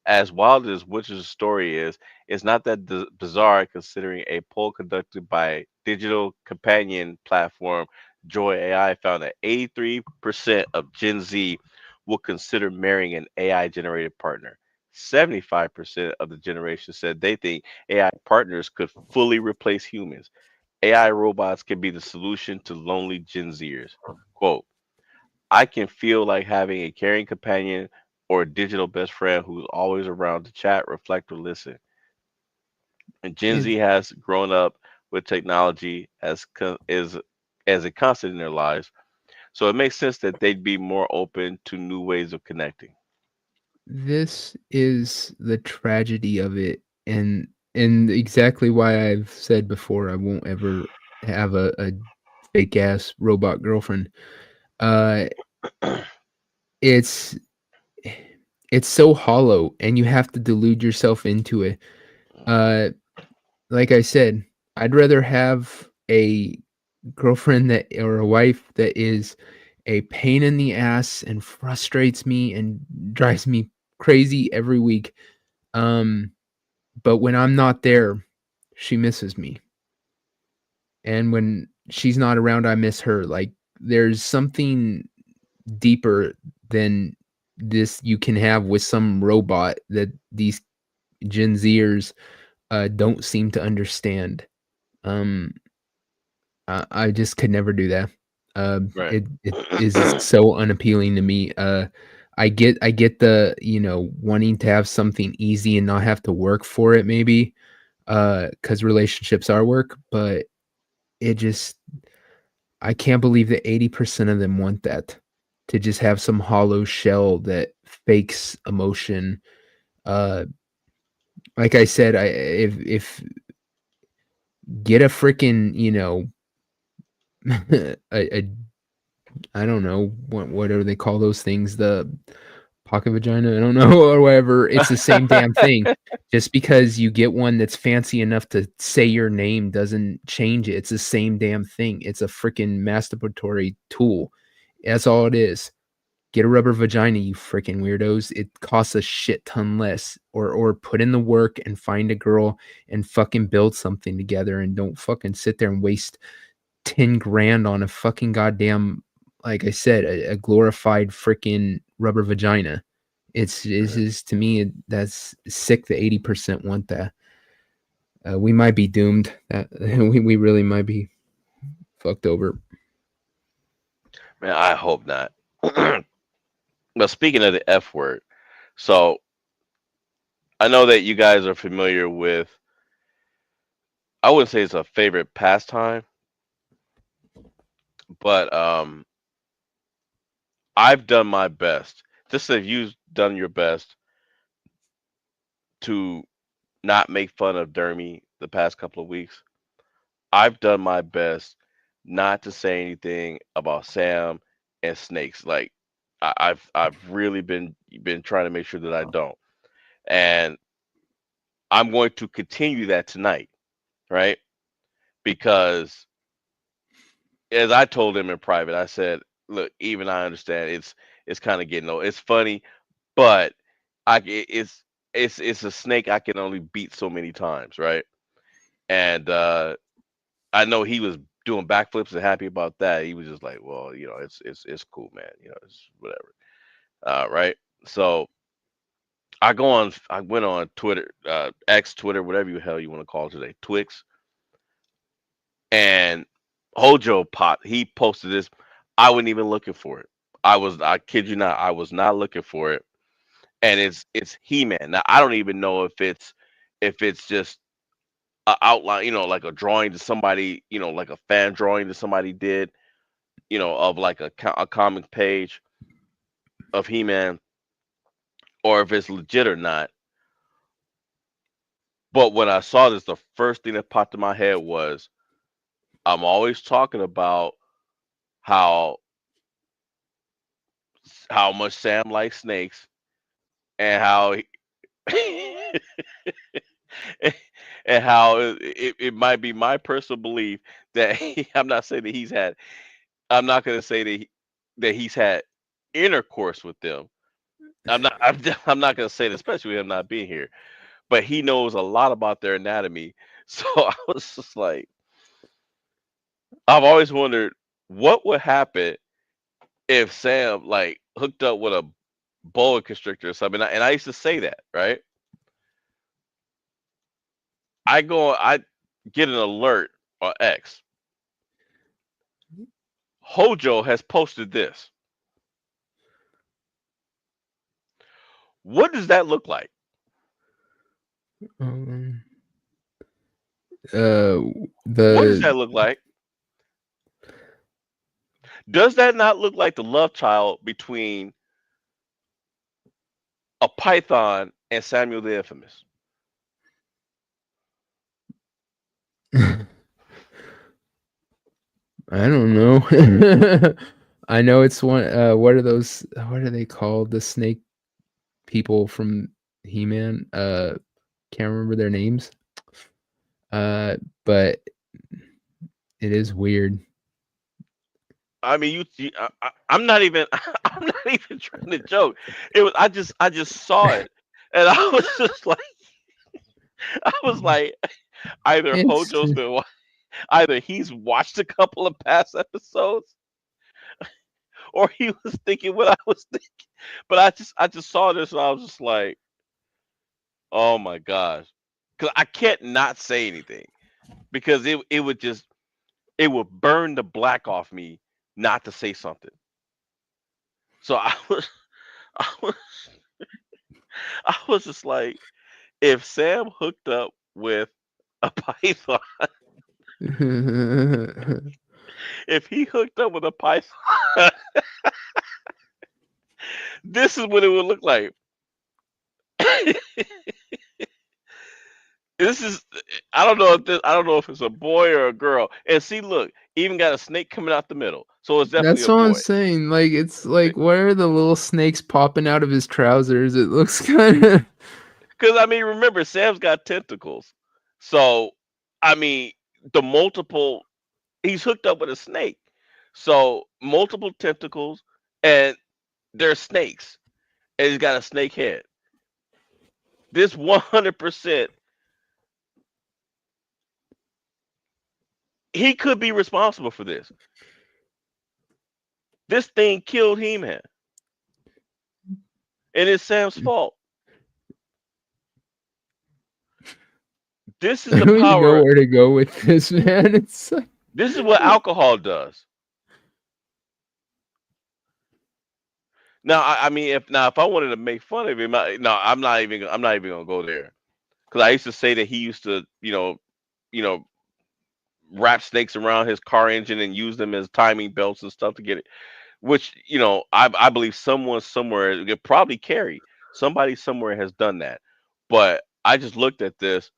As wild as Witcher's story is, it's not that bizarre considering a poll conducted by digital companion platform Joy AI found that 83% of Gen Z will consider marrying an AI generated partner. 75% of the generation said they think AI partners could fully replace humans. AI robots can be the solution to lonely Gen Zers. Quote, I can feel like having a caring companion or a digital best friend who's always around to chat, reflect, or listen. And Gen It, Z has grown up with technology as a constant in their lives, so it makes sense that they'd be more open to new ways of connecting. this is the tragedy of it, and exactly why I've said before I won't ever have a fake ass robot girlfriend. Uh, it's it's so hollow, and you have to delude yourself into it. Uh, like I said, I'd rather have a girlfriend that or a wife that is a pain in the ass and frustrates me and drives me crazy every week. Um, but when I'm not there, she misses me. And when she's not around, I miss her. Like there's something deeper than this you can have with some robot that these Gen Zers don't seem to understand. Um, I just could never do that. Right. It is so unappealing to me. I get the wanting to have something easy and not have to work for it maybe, because relationships are work, but it just I can't believe that 80% of them want that to just have some hollow shell that fakes emotion. Uh, like I said, I if get a freaking a I don't know whatever they call those things, the pocket vagina, I don't know, or whatever. It's the same damn thing. Just because you get one that's fancy enough to say your name doesn't change it. It's the same damn thing. It's a freaking masturbatory tool. That's all it is. Get a rubber vagina, you freaking weirdos. It costs a shit ton less. Or put in the work and find a girl and fucking build something together and don't fucking sit there and waste 10 grand on a fucking goddamn, like I said, a glorified freaking rubber vagina. It's Right. just to me that's sick that 80% want that. We might be doomed. That we really might be fucked over. Man, I hope not. But speaking of the F word, so I know that you guys are familiar with, I wouldn't say it's a favorite pastime, but I've done my best. Just as you've done your best to not make fun of Dermy the past couple of weeks, I've done my best not to say anything about Sam and snakes. Like I've really been trying to make sure that I don't, and I'm going to continue that tonight, right? Because as I told him in private, I said, "Look, even I understand it's kind of getting old. It's funny, but it's a snake I can only beat so many times, right?" And I know he was doing backflips and happy about that. He was just like, "Well, it's cool, man. It's whatever." Right? So I went on Twitter, X, Twitter, whatever the hell you want to call it today, Twix, and Hojo he posted this. I wasn't even looking for it. I kid you not, I was not looking for it. And it's He-Man. Now I don't even know if it's just a outline, like a drawing to somebody, like a fan drawing that somebody did, of like a comic page of He-Man, or if it's legit or not. But when I saw this, the first thing that popped in my head was, I'm always talking about how much Sam likes snakes, and how and how it might be my personal belief that I'm not saying that I'm not going to say that he's had intercourse with them. I'm not going to say that, especially with him not being here. But he knows a lot about their anatomy. So I was just like, I've always wondered what would happen if Sam like hooked up with a boa constrictor or something. And I used to say that, right? I get an alert on X. Hojo has posted this. What does that look like? Um, What does that look like? Does that not look like the love child between a python and Samuel the Infamous? I don't know. I know it's one. What are those? What are they called? The snake people from He-Man. Can't remember their names. But it is weird. I mean, I'm not even I'm not even trying to joke. It was I just saw it, and I was just like I was like either It's Hojo's been either he's watched a couple of past episodes, or he was thinking what I was thinking. But I just saw this and I was just like, oh my gosh, because I can't not say anything, because it would burn the black off me not to say something. So I was I was just like, if Sam hooked up with a python, if he hooked up with a python, this is what it would look like. This is I don't know if it's a boy or a girl. And see, look, even got a snake coming out the middle, so it's definitely That's a what I'm boy. saying. Like it's like where are the little snakes popping out of his trousers? It looks kind of. Because I mean, remember, Sam's got tentacles, so I mean, the multiple he's hooked up with a snake, so multiple tentacles, and they're snakes, and he's got a snake head. This 100%, he could be responsible for this. This thing killed He-Man, and it's Sam's fault. This is I the don't even know power. where to go with this, man. It's like, This is what alcohol does. Now, I mean, if I wanted to make fun of him, no, I'm not even gonna go there, because I used to say that he used to, you know, wrap snakes around his car engine and use them as timing belts and stuff to get it. Which, I believe someone somewhere, it probably Carrie, somebody somewhere has done that. But I just looked at this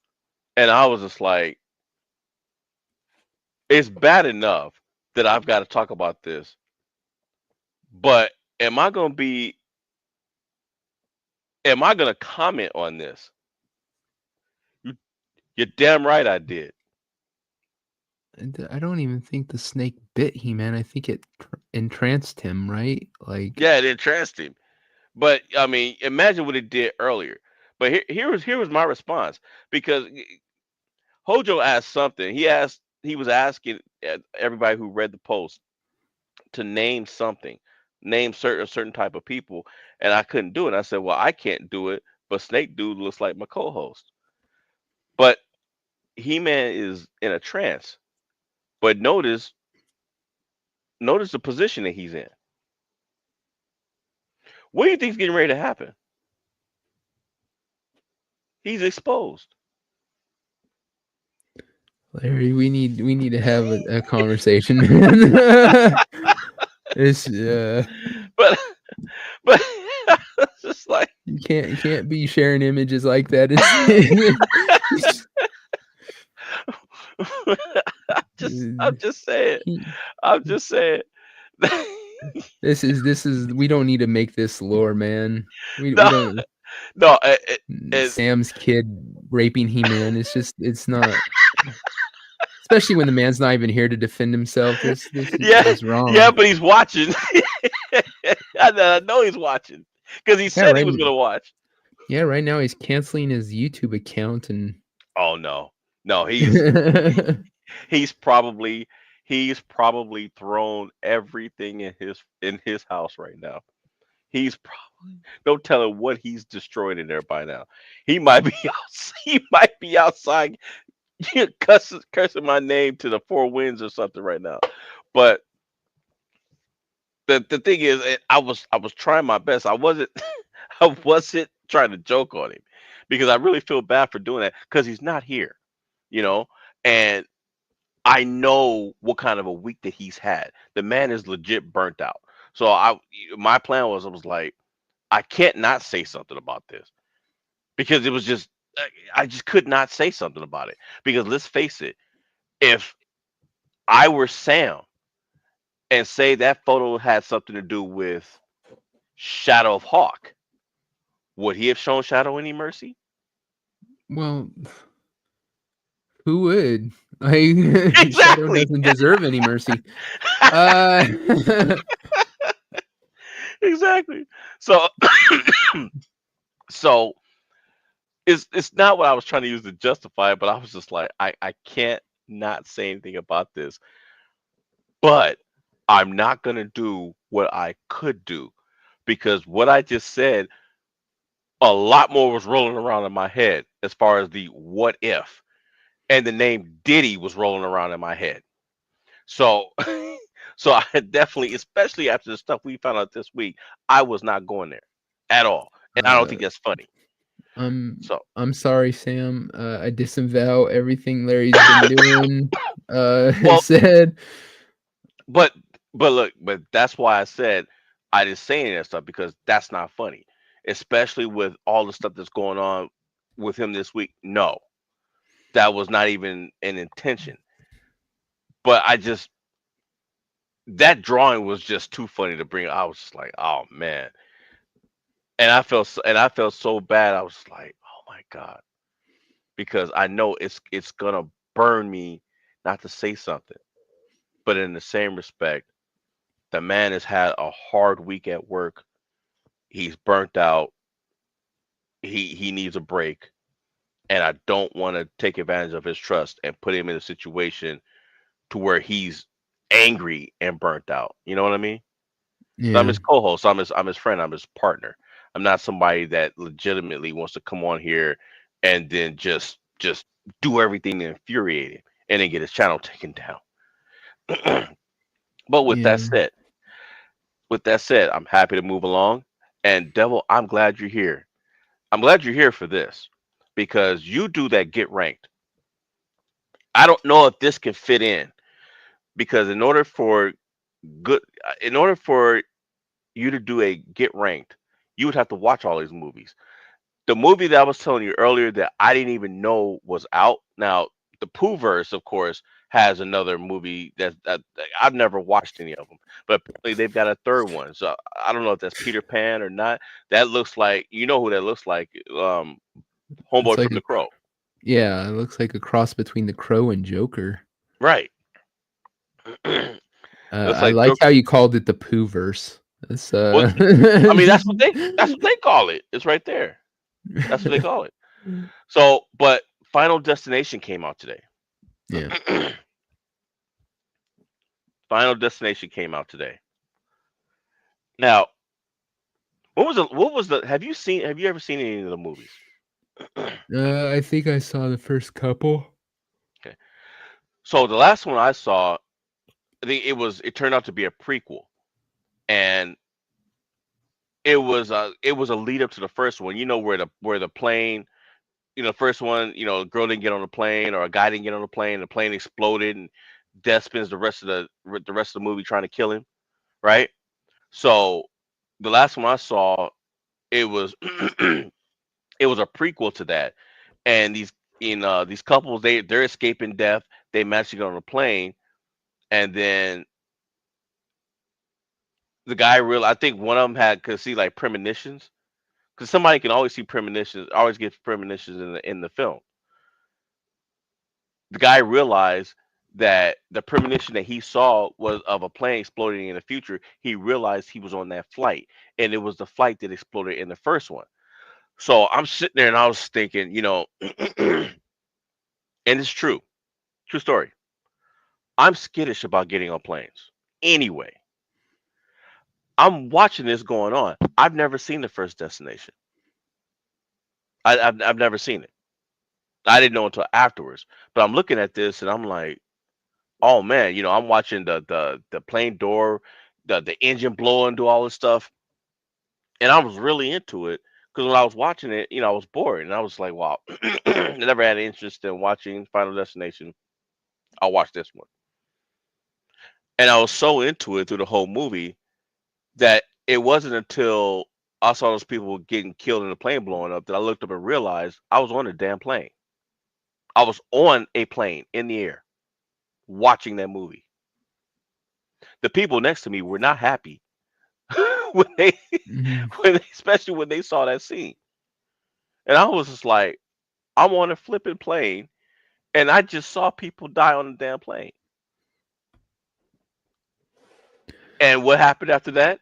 and I was just like, it's bad enough that I've got to talk about this. But am I gonna be? Am I gonna comment on this? You, you're damn right I did. I don't even think the snake bit him, man. I think it entranced him, right? Like, Yeah, it entranced him. But I mean, imagine what it did earlier. But here was my response, because Hojo asked something. He was asking everybody who read the post to name something, name certain type of people, and I couldn't do it. I said, well, I can't do it, but Snake Dude looks like my co-host. But He-Man is in a trance. But notice the position that he's in. What do you think's getting ready to happen? He's exposed. Larry, we need to have a conversation, man. It's But but it's just like you can't be sharing images like that. I'm just saying. He- I'm just saying. this is we don't need to make this lore, man. We No, don't. no. Sam's kid raping He-Man. It's not. Especially when the man's not even here to defend himself. This Yeah, is wrong. yeah, but he's watching. I know he's watching because he said he was gonna watch. Yeah, right now he's canceling his YouTube account and. Oh no, Yeah, he's probably thrown everything in his house right now. He's probably no telling what he's destroyed in there by now. He might be outside cursing my name to the four winds or something right now. But the thing is, I was trying my best. I wasn't I wasn't trying to joke on him because I really feel bad for doing that because he's not here, you know. And I know what kind of a week that he's had. The man is legit burnt out. So my plan was I was like, I can't not say something about this because it was just I just could not say something about it because let's face it, if I were Sam and say that photo had something to do with Shadow of Hawk, would he have shown Shadow any mercy? well, who would? Shadow Exactly. doesn't deserve any mercy. Uh, Exactly. So so it's not what I was trying to use to justify it, but I was just like, I can't not say anything about this. But I'm not gonna do what I could do because what I just said, a lot more was rolling around in my head as far as the what if, and the name Diddy was rolling around in my head. So, so I definitely, especially after the stuff we found out this week, I was not going there at all, and I don't uh, think that's funny. So, I'm sorry, Sam. I disavow everything Larry's been doing. well, Said. but look, but that's why I said I didn't say any of that stuff because that's not funny, especially with all the stuff that's going on with him this week. No, that was not even an intention. But I just that drawing was just too funny to bring. I was just like, oh man, and I felt so bad. I was like, oh my god, because I know it's gonna burn me not to say something, but in the same respect, the man has had a hard week at work. He's burnt out. He needs a break, and I don't want to take advantage of his trust and put him in a situation to where he's angry and burnt out. You know what I mean? I'm Yeah. his co-host. I'm his friend. I'm his partner. I'm not somebody that legitimately wants to come on here and then just do everything to infuriate him and then get his channel taken down. But Yeah. with that said, I'm happy to move along. And Devil, I'm glad you're here. I'm glad you're here for this because you do that get ranked. I don't know if this can fit in because good, in order for you to do a get ranked, you would have to watch all these movies. The movie that I was telling you earlier that I didn't even know was out. Now, the Poohverse, of course, has another movie that I've never watched any of them, but apparently they've got a third one. So I don't know if that's Peter Pan or not. That looks like you know who that looks like. It's Homeboy like from The Crow. yeah, it looks like a cross between the Crow and Joker. Right. Looks I like like Joker. how you called it the Poohverse. That's Well, I mean that's what they call it. It's right there. That's what they call it. So, but Final Destination came out today. Yeah. Final Destination came out today. Now, What was the have you ever seen any of the movies? I think I saw the first couple. Okay. So the last one I saw, I think it turned out to be a prequel, and it was a lead up to the first one. You know where the plane, first one, a girl didn't get on the plane or a guy didn't get on the plane exploded, and death spends the rest of the movie trying to kill him, right? So the last one I saw, it was it was a prequel to that, and these couples, they're escaping death. They manage to get on a plane, and then the guy real I think one of them could see like premonitions, because somebody can always see premonitions, always get premonitions in the film. The guy realized that the premonition that he saw was of a plane exploding in the future. He realized he was on that flight, and it was the flight that exploded in the first one. So I'm sitting there and I was thinking, and it's true story. I'm skittish about getting on planes. Anyway, I'm watching this going on. I've never seen the first destination. I've never seen it. I didn't know until afterwards. But I'm looking at this and I'm like, oh man, I'm watching the plane door, the engine blowing, do all this stuff, and I was really into it because when I was watching it, I was bored and I was like, wow, I never had an interest in watching Final Destination. I'll watch this one, and I was so into it through the whole movie that it wasn't until I saw those people getting killed in the plane blowing up that I looked up and realized I was on a damn plane. I was on a plane in the air watching that movie. The people next to me were not happy when they, Mhm. especially when they saw that scene. And I was just like, I'm on a flipping plane, and I just saw people die on the damn plane. And what happened after that?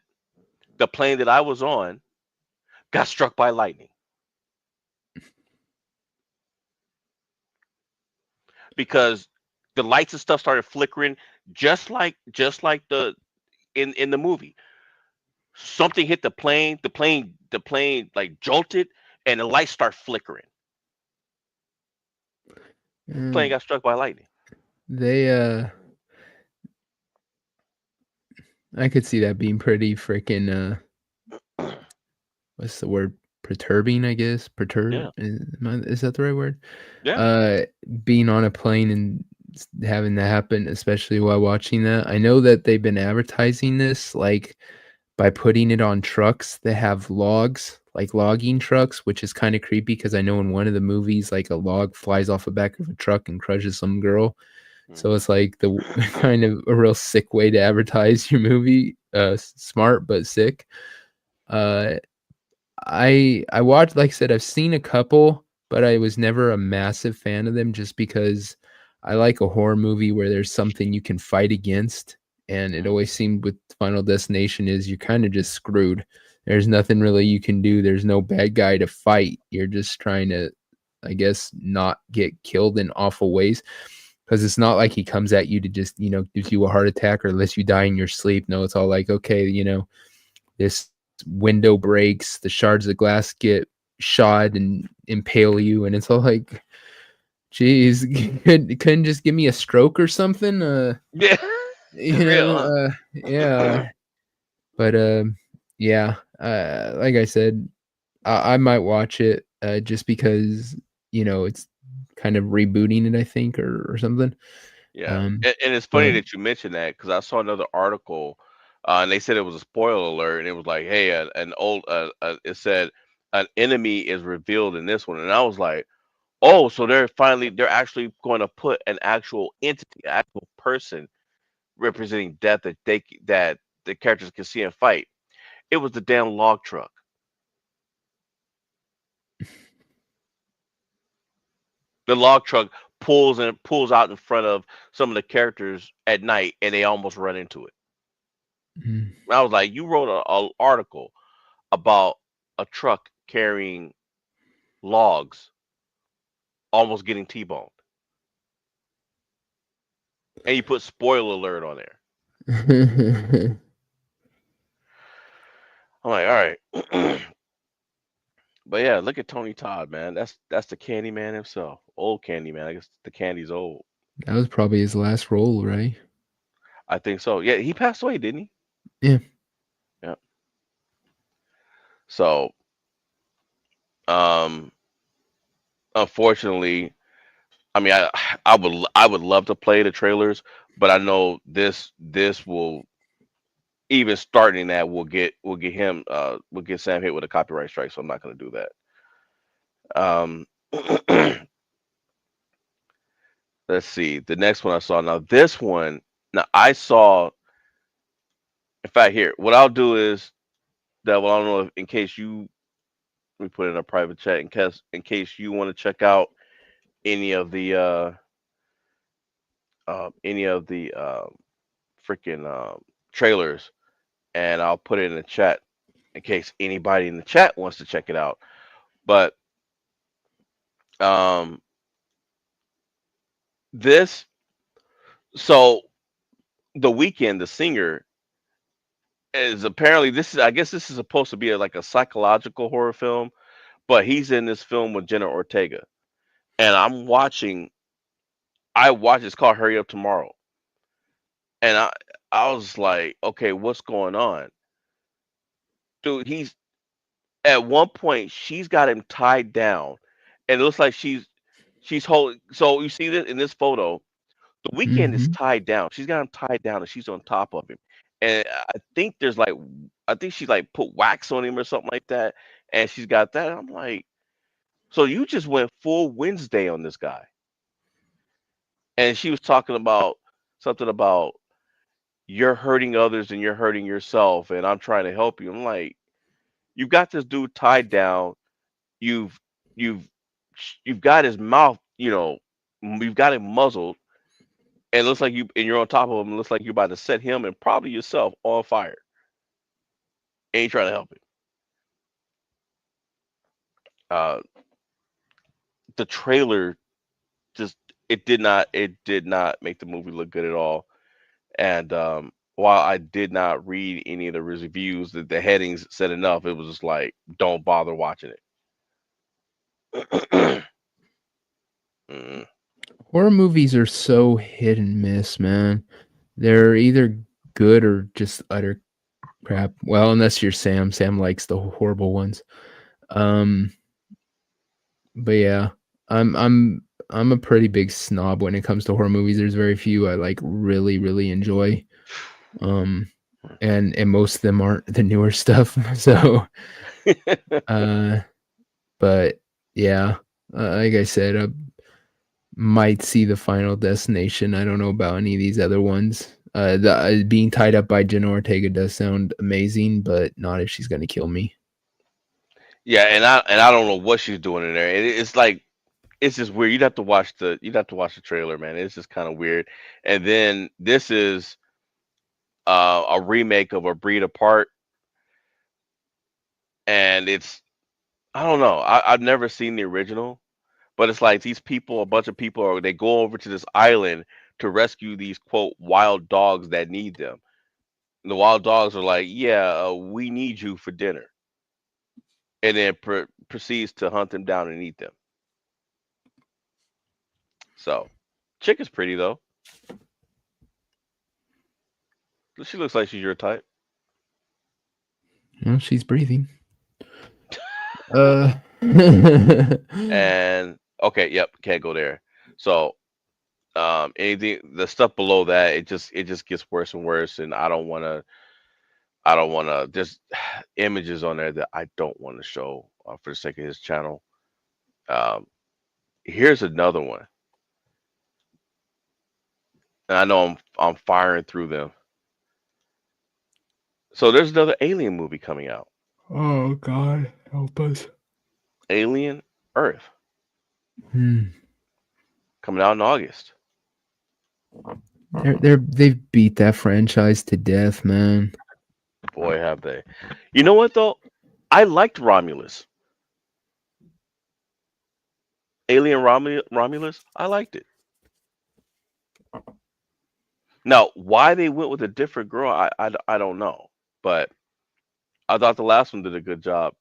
The plane that I was on got struck by lightning because the lights and stuff started flickering, just like the in the movie. Something hit the plane. The plane like jolted, and the lights start flickering. Plane Mm, got struck by lightning. they I could see that being pretty freaking what's the word? Perturbing, I guess. Yeah, Is that the right word? yeah. Uh, Being on a plane and having that happen, especially while watching that. I know that they've been advertising this like by putting it on trucks that have logs, like logging trucks, which is kind of creepy because I know in one of the movies, like a log flies off the back of a truck and crushes some girl. So Hmm. it's like the kind of a real sick way to advertise your movie. Smart but sick. Uh, I watched, like I said, I've seen a couple, but I was never a massive fan of them just because I like a horror movie where there's something you can fight against. And it Hmm. always seemed with Final Destination is you're kind of just screwed. There's nothing really you can do. There's no bad guy to fight. You're just trying to, I guess, not get killed in awful ways. Because it's not like he comes at you to just, gives you a heart attack or lets you die in your sleep. No, it's all like, okay, this window breaks, the shards of glass get shot and impale you, and it's all like, geez, couldn't just give me a stroke or something? Yeah, You know, real, yeah, huh? but yeah, like I said, I might watch it just because it's kind of rebooting it, I think, or something. Yeah, Um, and it's funny but that you mentioned that because I saw another article, and they said it was a spoiler alert, and it was like, "Hey, it said an enemy is revealed in this one," and I was like, "Oh, so they're actually going to put an actual entity, an actual person representing death that the characters can see and fight." It was the damn log truck. The log truck pulls out in front of some of the characters at night, and they almost run into it. mm, I was like, "You wrote a article about a truck carrying logs almost getting T-boned, and you put spoiler alert on there." I'm like, all right. But yeah, look at Tony Todd, man. That's the Candy Man himself. Old Candy Man. I guess the candy's old. That was probably his last role, right? I think so. Yeah, he passed away, didn't he? Yeah. Yeah. So, um, unfortunately, I mean, I would love to play the trailers, but I know this will even starting that will get him will get Sam hit with a copyright strike. So I'm not going to do that. Let's see. The next one I saw. Now this one. Now I saw. In fact, here, what I'll do is that. Well, I don't know if in case you we put in a private chat in case you want to check out any of the freaking trailers, and I'll put it in the chat in case anybody in the chat wants to check it out. But um, this so the weekend, the singer is apparently this is I guess this is supposed to be like a psychological horror film, but he's in this film with Jenna Ortega, and I watched it's called Hurry Up Tomorrow, and I was like, okay, what's going on, dude? He's at one point she's got him tied down, and it looks like she's holding. So you see this in this photo. The weekend is Mm-hmm. tied down. She's got him tied down, and she's on top of him. And I think she like put wax on him or something like that. And she's got that. I'm like, so you just went full Wednesday on this guy. And she was talking about something about you're hurting others and you're hurting yourself, and I'm trying to help you. I'm like, you've got this dude tied down. You've you've you've got his mouth. You've got him muzzled, and it looks like you're on top of him. It looks like you're about to set him and probably yourself on fire. Ain't trying to help him. Uh, the trailer just it did not make the movie look good at all. And while I did not read any of the reviews, that the headings said enough. It was just like, don't bother watching it. Mm. Horror movies are so hit and miss, man. They're either good or just utter crap. Well, unless you're Sam. Sam likes the horrible ones. Um, but yeah, I'm a pretty big snob when it comes to horror movies. There's very few I like really really enjoy. Um, and most of them aren't the newer stuff. So, uh, but yeah, like I said, I might see the Final Destination. I don't know about any of these other ones. The being tied up by Jenna Ortega does sound amazing, but not if she's gonna kill me. Yeah, and I don't know what she's doing in there. It's like it's just weird. You'd have to watch the trailer, man. It's just kind of weird. And then this is a remake of A Breed Apart, and it's I don't know. I've never seen the original, but it's like these people, a bunch of people, they go over to this island to rescue these quote wild dogs that need them. And the wild dogs are like, "Yeah, we need you for dinner," and then proceeds to hunt them down and eat them. So, chick is pretty though. She looks like she's your type. Well, she's breathing. Uh, And okay, yep, can't go there. So, anything the stuff below that, it just gets worse and worse, and I don't want to there's images on there that I don't want to show for the sake of his channel. Um, here's another one, and I know I'm firing through them. So there's another Alien movie coming out, oh God, help us. Alien Earth, Hmm. coming out in August. They've beat that franchise to death, man. Boy, have they! You know what though? I liked Romulus, Alien Romulus. I liked it. Now, why they went with a different girl, I don't know, but I thought the last one did a good job.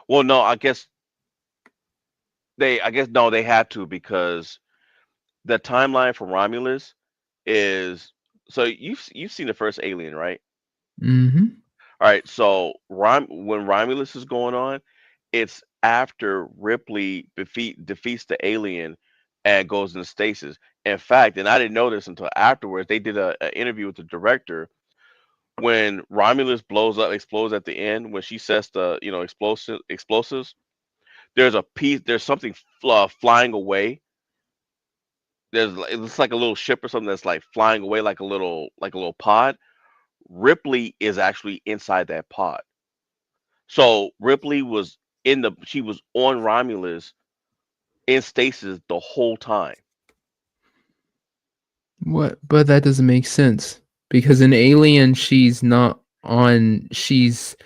Well, no, I guess no, they had to because the timeline for Romulus is so you've seen the first Alien, right? Mm-hmm. All right, so when Romulus is going on, it's after Ripley defeats the alien and goes into stasis. In fact, and I didn't know this until afterwards, they did a interview with the director when Romulus explodes at the end when she sets the explosives. There's something flying away. It looks like a little ship or something that's like flying away like a little pod. Ripley is actually inside that pod. So Ripley was she was on Romulus in stasis the whole time. What? But that doesn't make sense because in Alien, she's not on. She's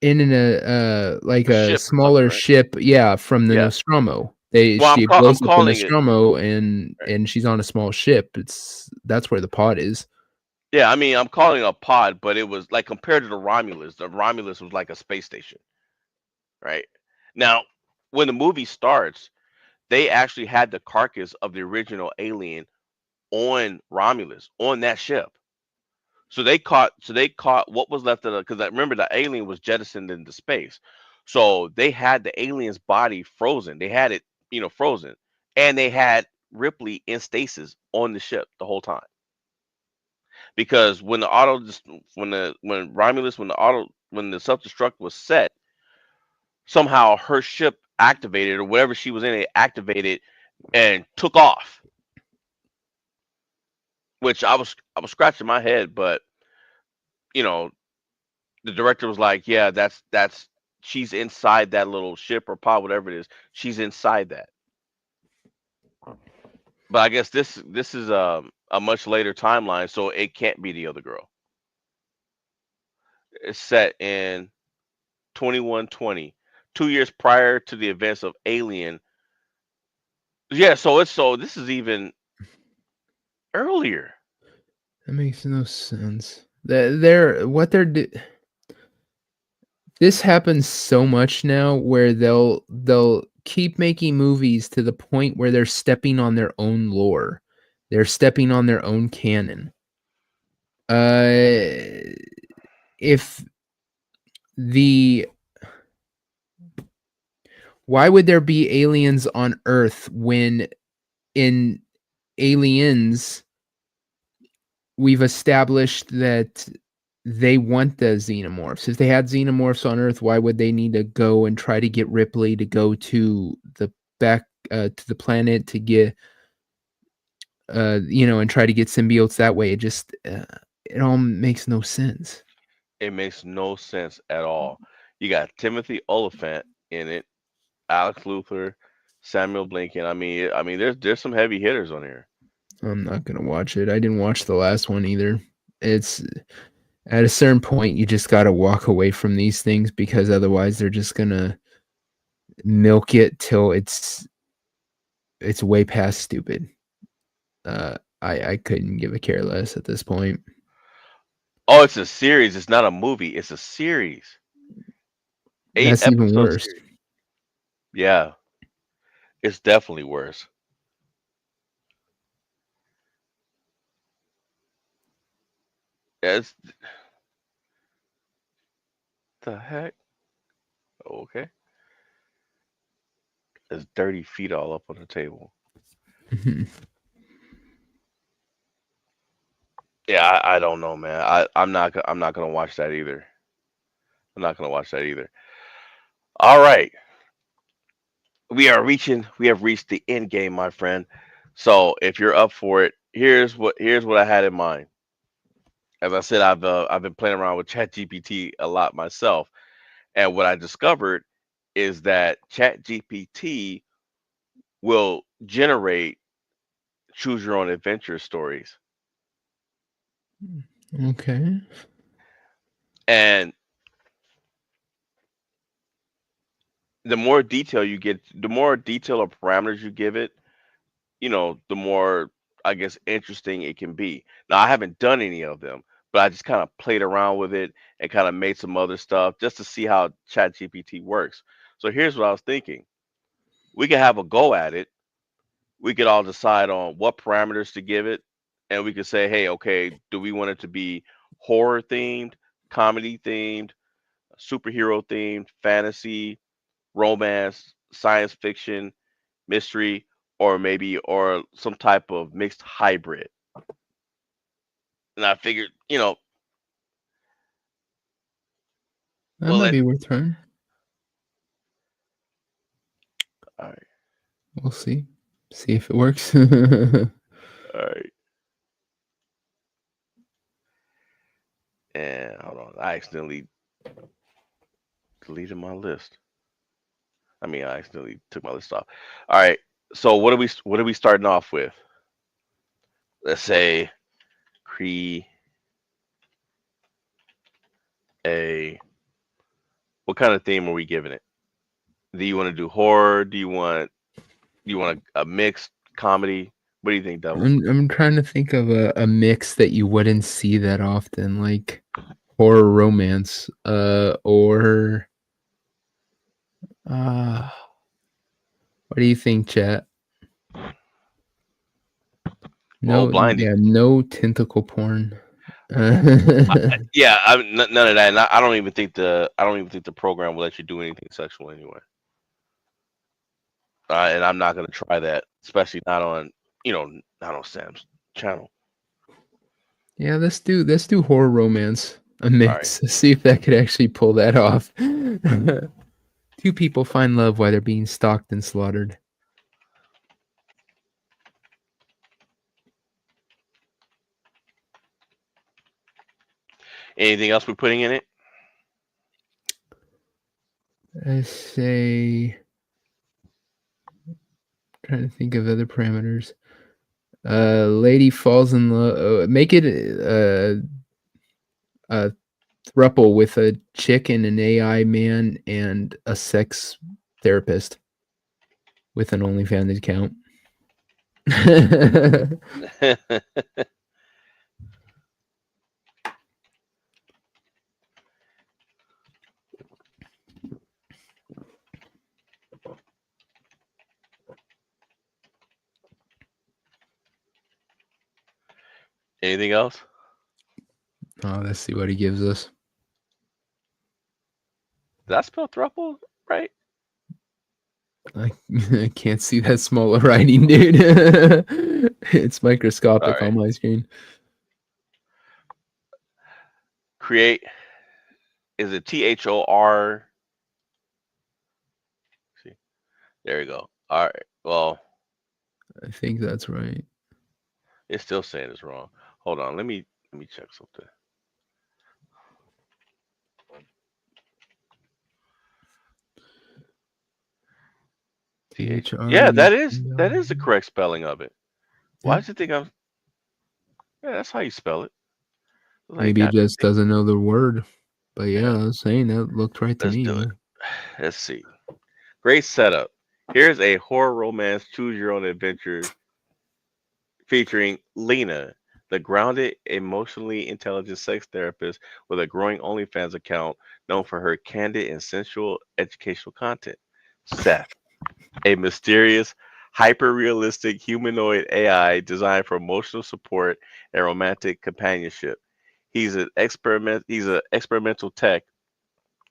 in like A a ship or something, smaller right? ship. Yeah, from the Yeah. Nostromo. Well, She I'm blows up the calling it. Nostromo Right. and she's on a small ship. That's where the pod is. Yeah, I mean, I'm calling it a pod, but it was like compared to the Romulus. The Romulus was like a space station, right? Now, when the movie starts, they actually had the carcass of the original alien on Romulus on that ship. So they caught what was left of the because I remember the alien was jettisoned into space. So they had the alien's body frozen. They had it, frozen. And they had Ripley in stasis on the ship the whole time. Because when the auto just when Romulus when the self-destruct was set, somehow her ship activated or whatever she was in it activated and took off. Which I was scratching my head, but you know, the director was like, "Yeah, that's she's inside that little ship or pod, whatever it is. She's inside that." But I guess this is a much later timeline, so it can't be the other girl. It's set in 2120, 2 years prior to the events of Alien. Yeah, so this is even earlier. That makes no sense. They're what they're do- This happens so much now where they'll keep making movies to the point where they're stepping on their own lore. They're stepping on their own canon. Uh if the Why would there be aliens on Earth when in Aliens we've established that they want the xenomorphs? If they had xenomorphs on Earth, why would they need to go and try to get Ripley to go to the back to the planet to get and try to get symbiotes that way? It all makes no sense. It makes no sense at all. You got Timothy Oliphant in it, Alex Luthor, Samuel Blinken. I mean, there's some heavy hitters on here. I'm not gonna watch it. I didn't watch the last one either. It's At a certain point you just got to walk away from these things because otherwise they're just gonna milk it till it's way past stupid. I couldn't give a care less at this point. Oh, it's a series. It's not a movie. It's a series. Eight That's even episode worse. series. Yeah, it's definitely worse. Yeah, it's the heck. Okay, there's dirty feet all up on the table. Yeah, I don't know, man. I'm not gonna watch that either. I'm not gonna watch that either. All right, we have reached the end game, my friend. So if you're up for it, here's what I had in mind. As I said, I've been playing around with ChatGPT a lot myself, and what I discovered is that ChatGPT will generate choose your own adventure stories, Okay. and the more detail or parameters you give it, the more I guess interesting it can be. Now I haven't done any of them, but I just kind of played around with it and kind of made some other stuff just to see how ChatGPT works. So here's what I was thinking: we could have a go at it. We could all decide on what parameters to give it, and we could say, hey, okay, do we want it to be horror themed, comedy themed, superhero themed, fantasy, romance, science fiction, mystery, or maybe or some type of mixed hybrid. And I figured, That well, might be worth trying. all right, We'll see. See if it works. all right. And hold on, I accidentally deleted my list. I mean, I accidentally took my list off. All right. So what are we starting off with? Let's say create a what kind of theme are we giving it? Do you want to do horror? Do you want a mixed comedy? What do you think, Devil? I'm trying to think of a mix that you wouldn't see that often, like horror romance, or what do you think, chat? Well, No, blinding. yeah, no tentacle porn. Yeah, none of that. And I don't even think the program will let you do anything sexual anyway. And I'm not gonna try that, especially not on Sam's channel. Yeah, let's do horror romance, a All right. mix. See if that could actually pull that off. Two people find love while they're being stalked and slaughtered. Anything else we're putting in it? I say, trying to think of other parameters. Lady falls in love. Make it a throuple with a chick and an AI man and a sex therapist with an OnlyFans account. Anything else? Oh, let's see what he gives us. Did I spell thruple right? I can't see that small of writing, dude. It's microscopic All on right. my screen. Create. Is it THOR? See, there you go. All right. Well, I think that's right. it's still saying it's wrong. Hold on. Let me check something. Yeah, THRE. that is the correct spelling of it. Why Yeah. does it think I'm? Yeah, that's how you spell it. Like, Maybe it God, just doesn't know the word. But yeah, yeah. I was saying that looked right to Let's me. do Yeah. it. Let's see. Great setup. Here's a horror romance choose your own adventure featuring Lena, the grounded, emotionally intelligent sex therapist with a growing OnlyFans account known for her candid and sensual educational content. Seth, a mysterious, hyper realistic humanoid AI designed for emotional support and romantic companionship. He's an experimental tech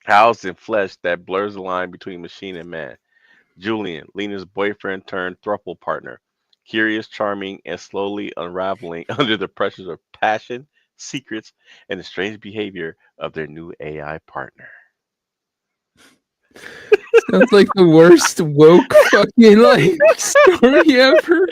housed in flesh that blurs the line between machine and man. Julian, Lena's boyfriend turned throuple partner, curious, charming, and slowly unraveling under the pressures of passion, secrets, and the strange behavior of their new AI partner. Sounds like the worst woke fucking like story ever.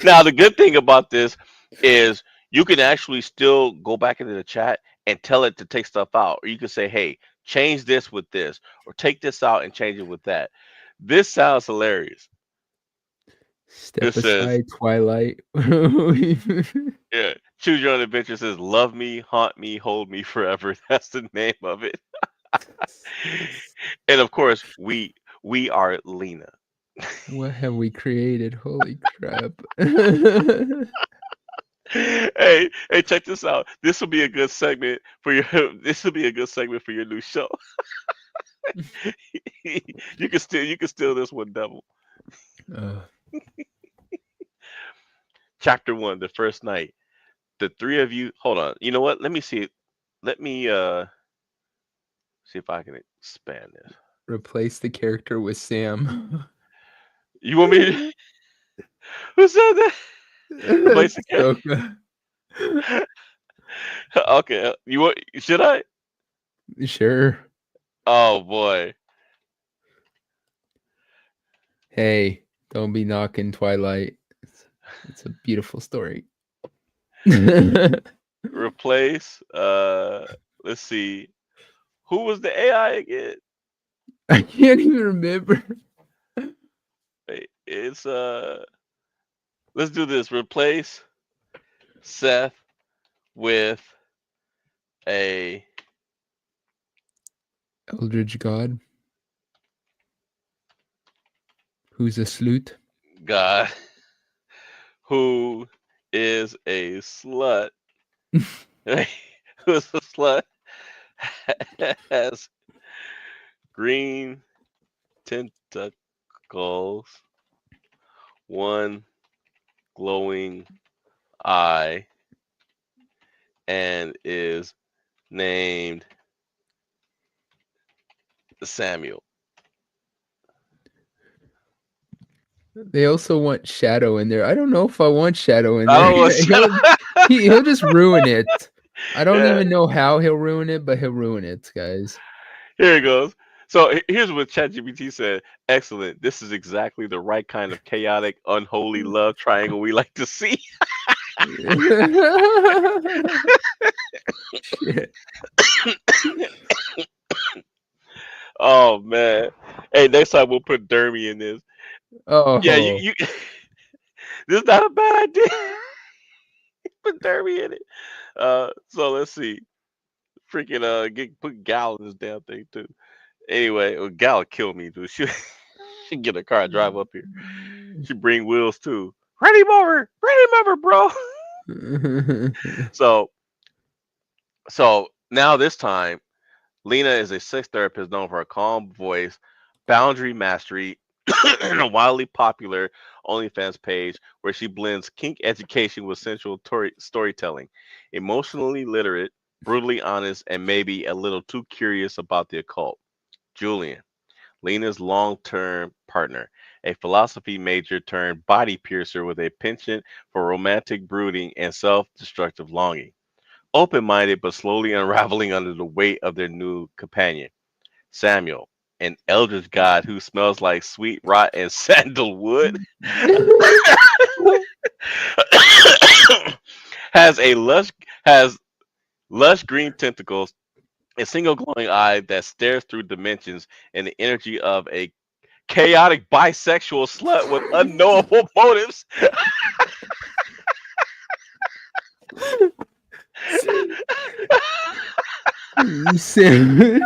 Now, the good thing about this is you can actually still go back into the chat and tell it to take stuff out, or you can say, "Hey, change this with this," or take this out and change it with that. This sounds hilarious. It Step says, aside, Twilight. yeah, choose your own adventure says, "Love me, haunt me, hold me forever." That's the name of it. And of course, we are Lena. What have we created? Holy crap. Hey, check this out. This will be a good segment for your. This will be a good segment for your new show. You can steal this one, Devil. Uh, Chapter one, the first night. The three of you. Hold on. You know what? Let me see. Let me see if I can expand this. replace the character with Sam. You want me to? Who said that? Replace the Ahsoka. character. Okay. You want? Should I? Sure. Oh boy. Hey, don't be knocking Twilight. It's a beautiful story. Replace. Let's see. Who was the AI again? I can't even remember. Wait, it's Let's do this. Replace Seth with a Eldridge God, who's a sleuth. god who is a slut. Who's a slut? Has green tentacles, one glowing eye, and is named Samuel. They also want Shadow in there. I don't know if I want Shadow in I there. don't know. He'll just ruin it. I don't Yeah, even know how he'll ruin it, but he'll ruin it, guys. here it goes. So here's what ChatGPT said. Excellent. This is exactly the right kind of chaotic, unholy love triangle we like to see. Shit. Oh man. Hey, next time we'll put Dermy in this. Yeah, Oh, you this is not a bad idea. Put Dermy in it. So let's see. Freaking put Gal in this damn thing too. Anyway, well, Gal kill me, dude. She get a car and drive up here. She bring wheels too. Run him over! Run him over, bro! So now this time, Lena is a sex therapist known for her calm voice, boundary mastery, and a wildly popular OnlyFans page where she blends kink education with sensual storytelling. Emotionally literate, brutally honest, and maybe a little too curious about the occult. Julian, Lena's long-term partner, a philosophy major turned body piercer with a penchant for romantic brooding and self-destructive longing. Open-minded but slowly unraveling under the weight of their new companion. Samuel, an eldritch god who smells like sweet rot and sandalwood, has a has lush green tentacles, a single glowing eye that stares through dimensions, and the energy of a chaotic bisexual slut with unknowable motives. Sam.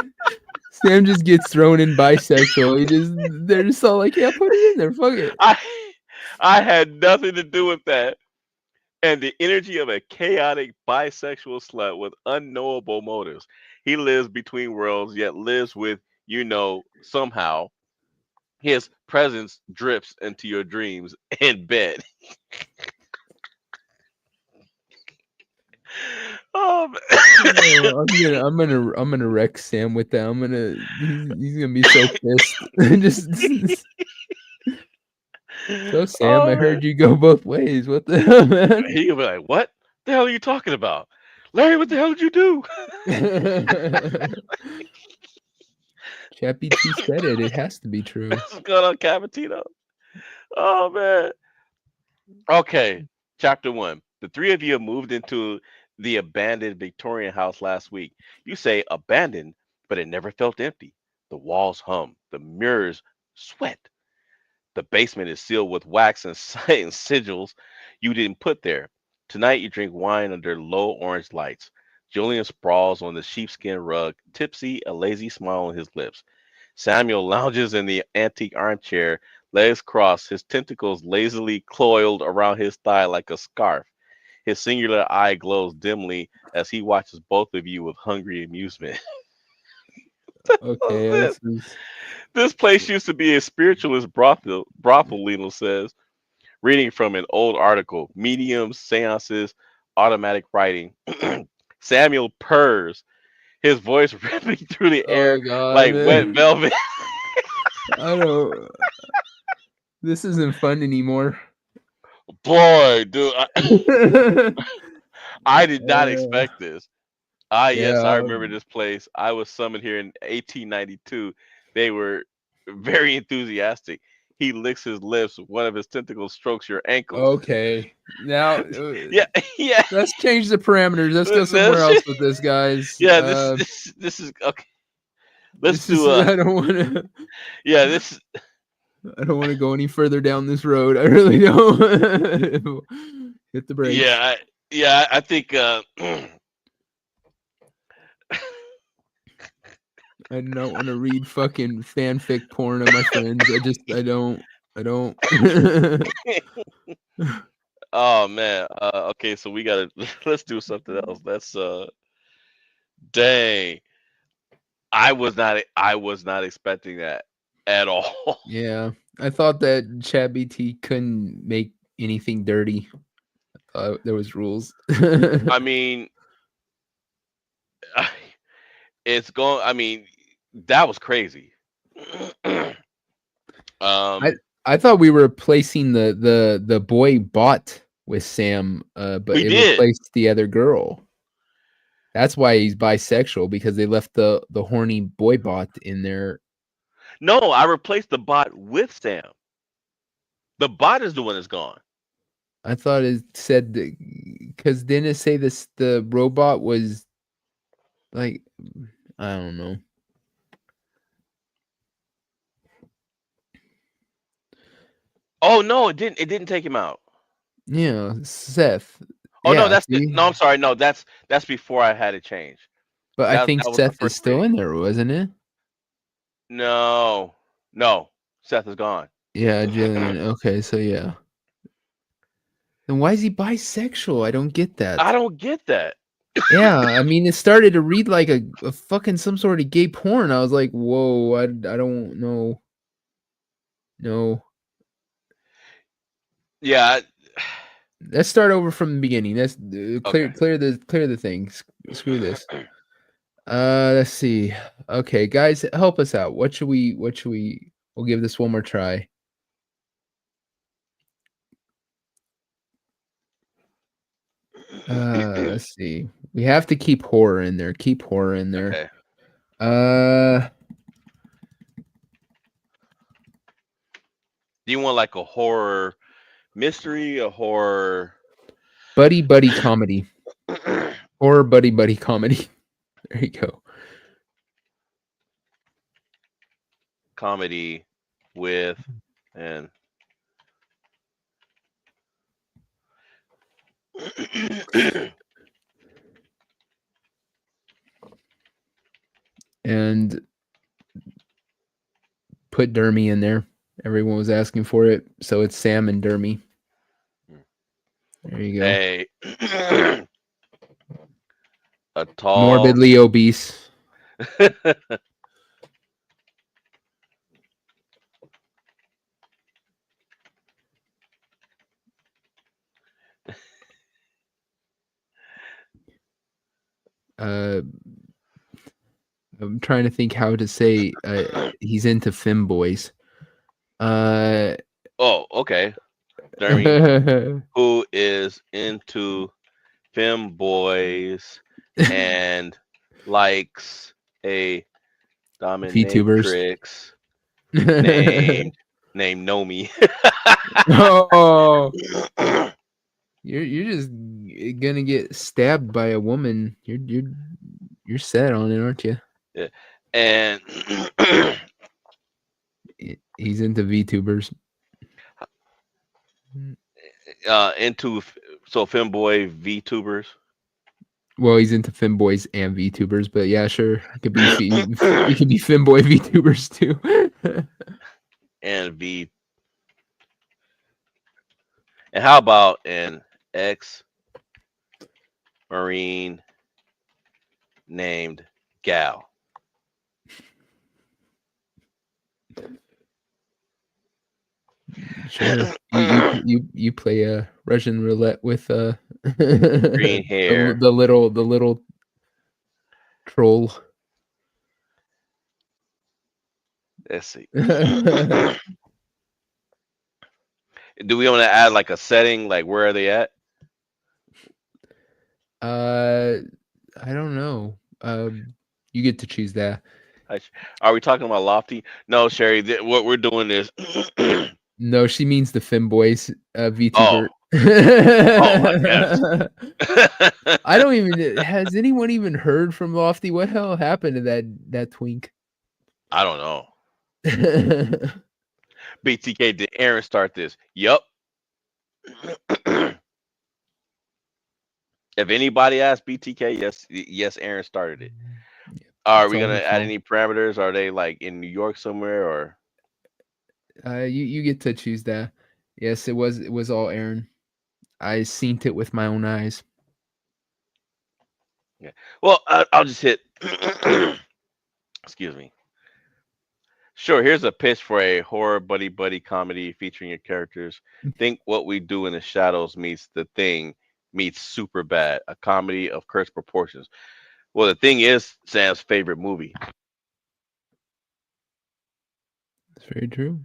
Sam just gets thrown in bisexual. They're just all like, yeah, put it in there. Fuck it. I had nothing to do with that. And the energy of a chaotic bisexual slut with unknowable motives. He lives between worlds, yet lives with, somehow. His presence drips into your dreams in bed. Oh, Oh, I'm gonna wreck Sam with that. He's gonna be so pissed. Just so Sam, I oh man. heard you go both ways. What the hell, man? He'll be like, "What the hell are you talking about, Larry? What the hell did you do?" ChatGPT said it. It has to be true. What's going on, Cavatino? Oh man. Okay, chapter one. The three of you have moved into the abandoned Victorian house last week. You say abandoned, but it never felt empty. The walls hum, the mirrors sweat. The basement is sealed with wax and and sigils you didn't put there. Tonight you drink wine under low orange lights. Julian sprawls on the sheepskin rug, tipsy, a lazy smile on his lips. Samuel lounges in the antique armchair, legs crossed, his tentacles lazily coiled around his thigh like a scarf. His singular eye glows dimly as he watches both of you with hungry amusement. Okay, This this is this place used to be a spiritualist brothel, Lino says, reading from an old article. Mediums, seances, automatic writing. Samuel purrs, his voice ripping through the oh air god, like wet man. velvet. I don't. This isn't fun anymore. Boy, dude, uh, I did not expect this. Ah, yes, I yeah. remember this place. I was summoned here in 1892. They were very enthusiastic. He licks his lips. One of his tentacles strokes your ankles. Okay. Now, Yeah, yeah. let's change the parameters. Let's go somewhere This, else with this, guys. yeah, this is okay. Let's This is. do I don't want to. yeah, this I don't want to go any further down this road. I really don't. Hit the brakes. I think I don't want to read fucking fanfic porn of my friends. I don't. oh man. Okay, so we gotta let's do something else. That's dang. I was not expecting that at all. Yeah, I thought that ChatBT couldn't make anything dirty. There was rules. I mean, it's going. I mean, that was crazy. I thought we were replacing the boy bot with Sam, but We it did. replaced the other girl. That's why he's bisexual, because they left the horny boy bot in there. No, I replaced the bot with Sam. The bot is the one that's gone. I thought it said, because didn't it say this the robot was like, I don't know. Oh no, it didn't. It didn't take him out. Yeah, Seth. Oh no, Yeah, that's see? no. I'm sorry. No, that's before I had it changed. But I think That was the Seth is first still reading. in there, wasn't it? No, Seth is gone. Yeah, Jillian. Okay, so yeah. Then why is he bisexual? I don't get that. I don't get that. Yeah, I mean, it started to read like a fucking some sort of gay porn. I was like, whoa, I don't know. No. Yeah. Let's start over from the beginning. Let's clear Okay. clear the thing. Screw this. Let's see. Okay, guys, help us out. What should we we'll give this one more try. Let's see. We have to keep horror in there. Keep horror in there. Okay. Do you want like a horror mystery, a horror buddy comedy? Horror buddy comedy. There you go. comedy with and and put Dermy in there. Everyone was asking for it, so it's Sam and Dermy. There you go. Hey, a tall, morbidly obese. I'm trying to think how to say he's into femboys. Oh, okay. Dermy, who is into femboys and likes a dominatrix named Nomi. Oh, you're just gonna get stabbed by a woman. You're set on it, aren't you? Yeah. And he's into VTubers. Into femboy VTubers. Well, he's into femboys and VTubers, but yeah, sure, it could be it could be femboy VTubers too. And how about an X Marine named Gal. Sure. You play Russian roulette with Green hair. the little troll. Let's see. Do we want to add like a setting? Like where are they at? I don't know. You get to choose that. Are we talking about Lofty? No, Sherry. What we're doing is. No, she means the femboys Oh, VTuber. my goodness. I don't even. Has anyone even heard from Lofty? What hell happened to that twink? I don't know. BTK, did Aaron start this? Yup. If anybody asks BTK, yes, Aaron started it. Are It's we all gonna her add fault. any parameters? Are they like in New York somewhere or? You get to choose that. Yes, it was all Aaron. I seen it with my own eyes. Yeah. Well, I'll just hit. Excuse me. Sure. Here's a pitch for a horror buddy comedy featuring your characters. Think What We Do in the Shadows meets The Thing meets Super Bad, a comedy of cursed proportions. Well, The Thing is Sam's favorite movie. That's very true.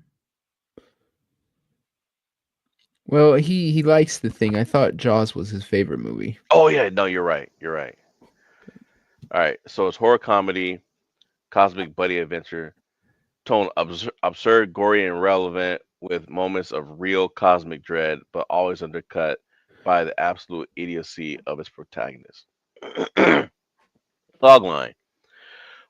Well, he likes The Thing. I thought Jaws was his favorite movie. Oh yeah, no, you're right. You're right. All right. So it's horror comedy, cosmic buddy adventure, tone absurd, gory, and relevant with moments of real cosmic dread, but always undercut by the absolute idiocy of its protagonist. Logline.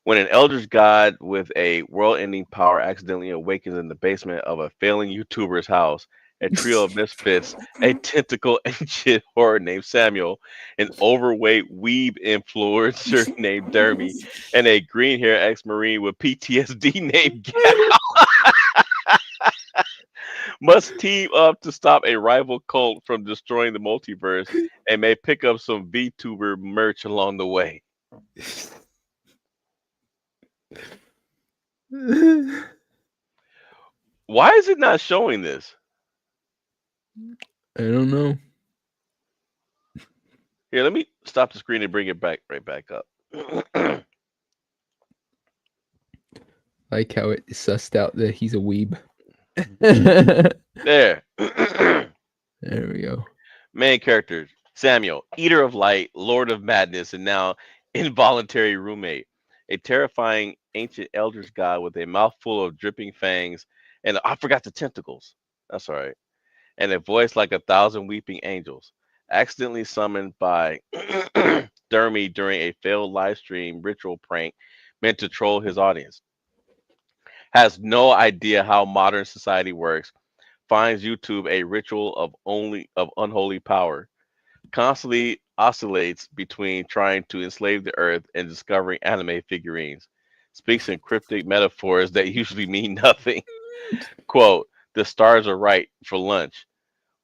When an eldritch god with a world ending power accidentally awakens in the basement of a failing YouTuber's house, a trio of misfits, a tentacle ancient horror named Samuel, an overweight weeb influencer named Dermy, and a green hair ex Marine with PTSD named Gal must team up to stop a rival cult from destroying the multiverse and may pick up some VTuber merch along the way. Why is it not showing this? I don't know. Here, let me stop the screen and bring it right back up. Like how it sussed out that he's a weeb. There. There we go. Main characters: Samuel, Eater of Light, Lord of Madness, and now involuntary roommate. A terrifying ancient eldritch god with a mouthful of dripping fangs and I forgot the tentacles. That's all right. And a voice like 1,000 weeping angels. Accidentally summoned by Dermy during a failed live stream ritual prank meant to troll his audience. Has no idea how modern society works. Finds YouTube a ritual of unholy power. Constantly oscillates between trying to enslave the earth and discovering anime figurines. Speaks in cryptic metaphors that usually mean nothing. Quote, the stars are right for lunch.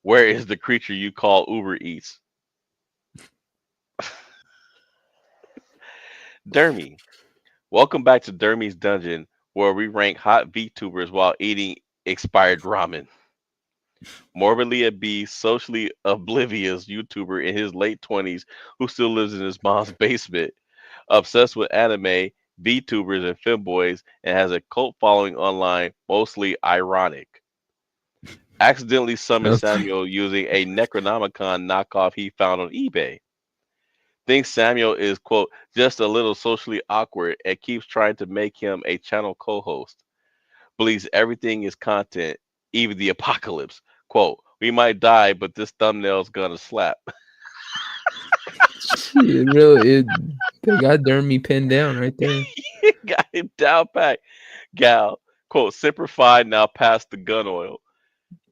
Where is the creature you call Uber Eats? Dermy. Welcome back to Dermy's Dungeon, where we rank hot VTubers while eating expired ramen. Morbidly obese, socially oblivious YouTuber in his late 20s who still lives in his mom's basement. Obsessed with anime, VTubers, and femboys, and has a cult following online, mostly ironic. Accidentally summoned Sounds Samuel using a Necronomicon knockoff he found on eBay. Thinks Samuel is, quote, just a little socially awkward and keeps trying to make him a channel co host. Believes everything is content, even the apocalypse. Quote, we might die, but this thumbnail's gonna slap. It really they got Dermy pinned down right there. Got him down pat. Gal, quote, simplified now past the gun oil.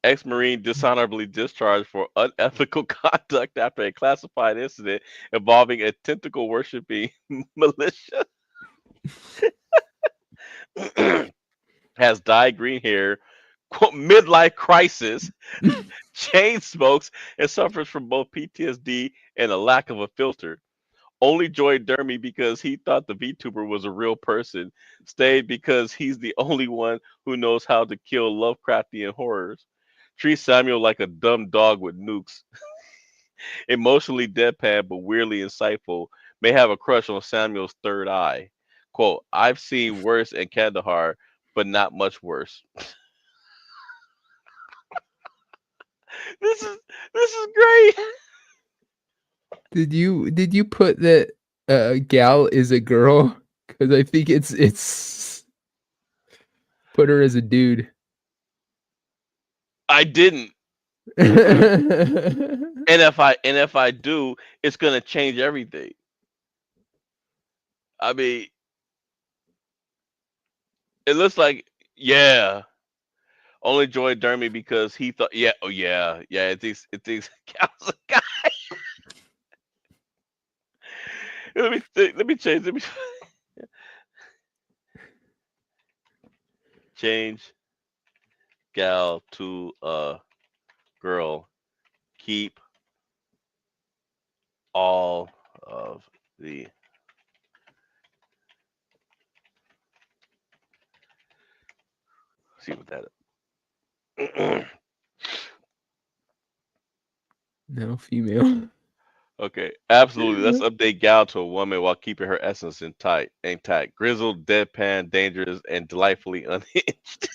Ex-Marine dishonorably discharged for unethical conduct after a classified incident involving a tentacle worshipping militia. Has dyed green hair, quote, midlife crisis, chain smokes, and suffers from both PTSD and a lack of a filter. Only joined Dermy because he thought the VTuber was a real person. Stayed because he's the only one who knows how to kill Lovecraftian horrors. Treats Samuel like a dumb dog with nukes. Emotionally deadpan but weirdly insightful. May have a crush on Samuel's third eye. Quote, I've seen worse in Kandahar, but not much worse. This is this is great. Did you put that gal is a girl? Because I think it's put her as a dude. I didn't. And if I do, it's gonna change everything. I mean, it looks like, yeah. Only joined Dermy because he thought, yeah, oh yeah. It thinks Cal's a guy. Let me change. Let me change gal to a girl. Keep all of the. See what that. No, female. Okay, absolutely. Let's update gal to a woman while keeping her essence intact. Grizzled, deadpan, dangerous, and delightfully unhinged.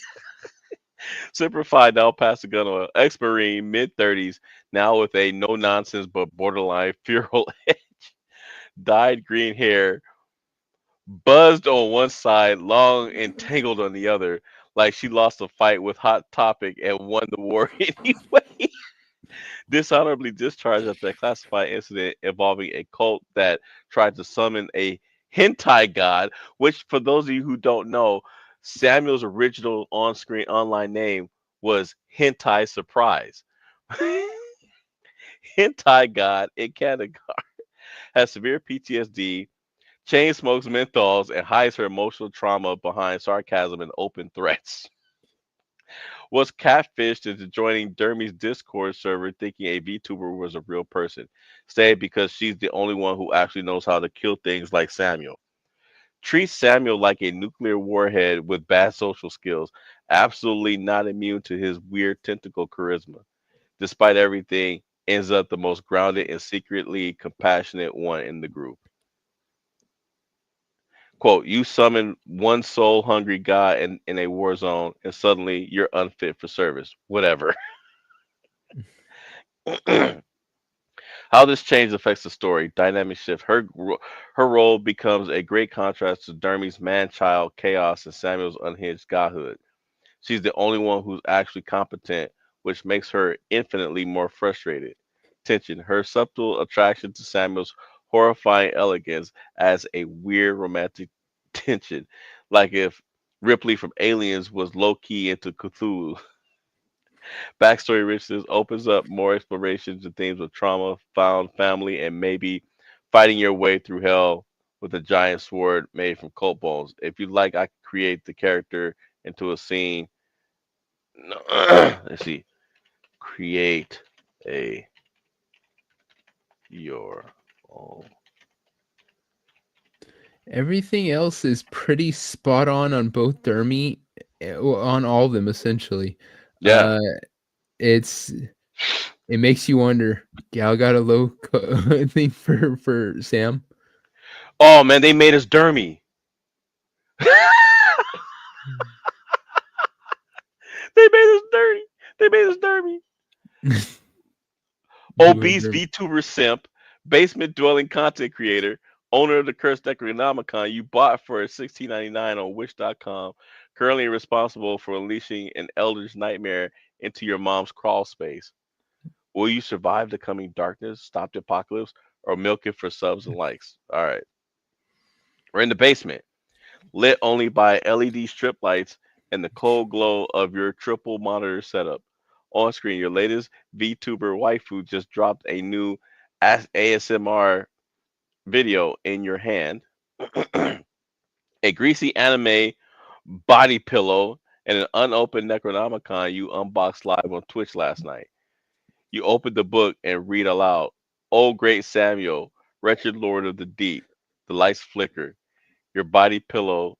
Simplified now past the gun oil. Ex-Marine, mid-30s, now with a no-nonsense but borderline fearful edge. Dyed green hair, buzzed on one side, long and tangled on the other, like she lost a fight with Hot Topic and won the war anyway. Dishonorably discharged after a classified incident involving a cult that tried to summon a hentai god, which, for those of you who don't know, Samuel's original on-screen online name was Hentai Surprise. Hentai god in Canada has severe PTSD, chain smokes menthols, and hides her emotional trauma behind sarcasm and open threats. Was catfished into joining Dermy's Discord server thinking a VTuber was a real person. Stayed because she's the only one who actually knows how to kill things like Samuel. Treats Samuel like a nuclear warhead with bad social skills, absolutely not immune to his weird tentacle charisma. Despite everything, ends up the most grounded and secretly compassionate one in the group. Quote, you summon one soul hungry god in a war zone, and suddenly you're unfit for service. Whatever. How this change affects the story. Dynamic shift. Her role becomes a great contrast to Dermy's man-child chaos and Samuel's unhinged godhood. She's the only one who's actually competent, which makes her infinitely more frustrated. Tension. Her subtle attraction to Samuel's horrifying elegance adds a weird romantic tension, like if Ripley from Aliens was low key into Cthulhu. Backstory richness opens up more explorations and themes of trauma, found family, and maybe fighting your way through hell with a giant sword made from cult bones. If you like, I could create the character into a scene. No, let's see. Create a your own. Everything else is pretty spot on both Dermy, on all of them essentially. Yeah. It's it makes you wonder. Gal got a low thing for Sam. Oh man, they made us Dermy. They made us dirty. They made us Dermy. You a Obese Dermy. VTuber simp, basement dwelling content creator, owner of the Cursed Necronomicon you bought for $16.99 on Wish.com, currently responsible for unleashing an eldritch nightmare into your mom's crawl space. Will you survive the coming darkness, stop the apocalypse, or milk it for subs and likes? All right. We're in the basement, lit only by LED strip lights and the cold glow of your triple monitor setup. On screen, your latest VTuber waifu just dropped a new ASMR video in your hand. A greasy anime body pillow and an unopened Necronomicon you unboxed live on Twitch last night. You open the book and read aloud. O great Samuel, wretched lord of the deep. The lights flicker. Your body pillow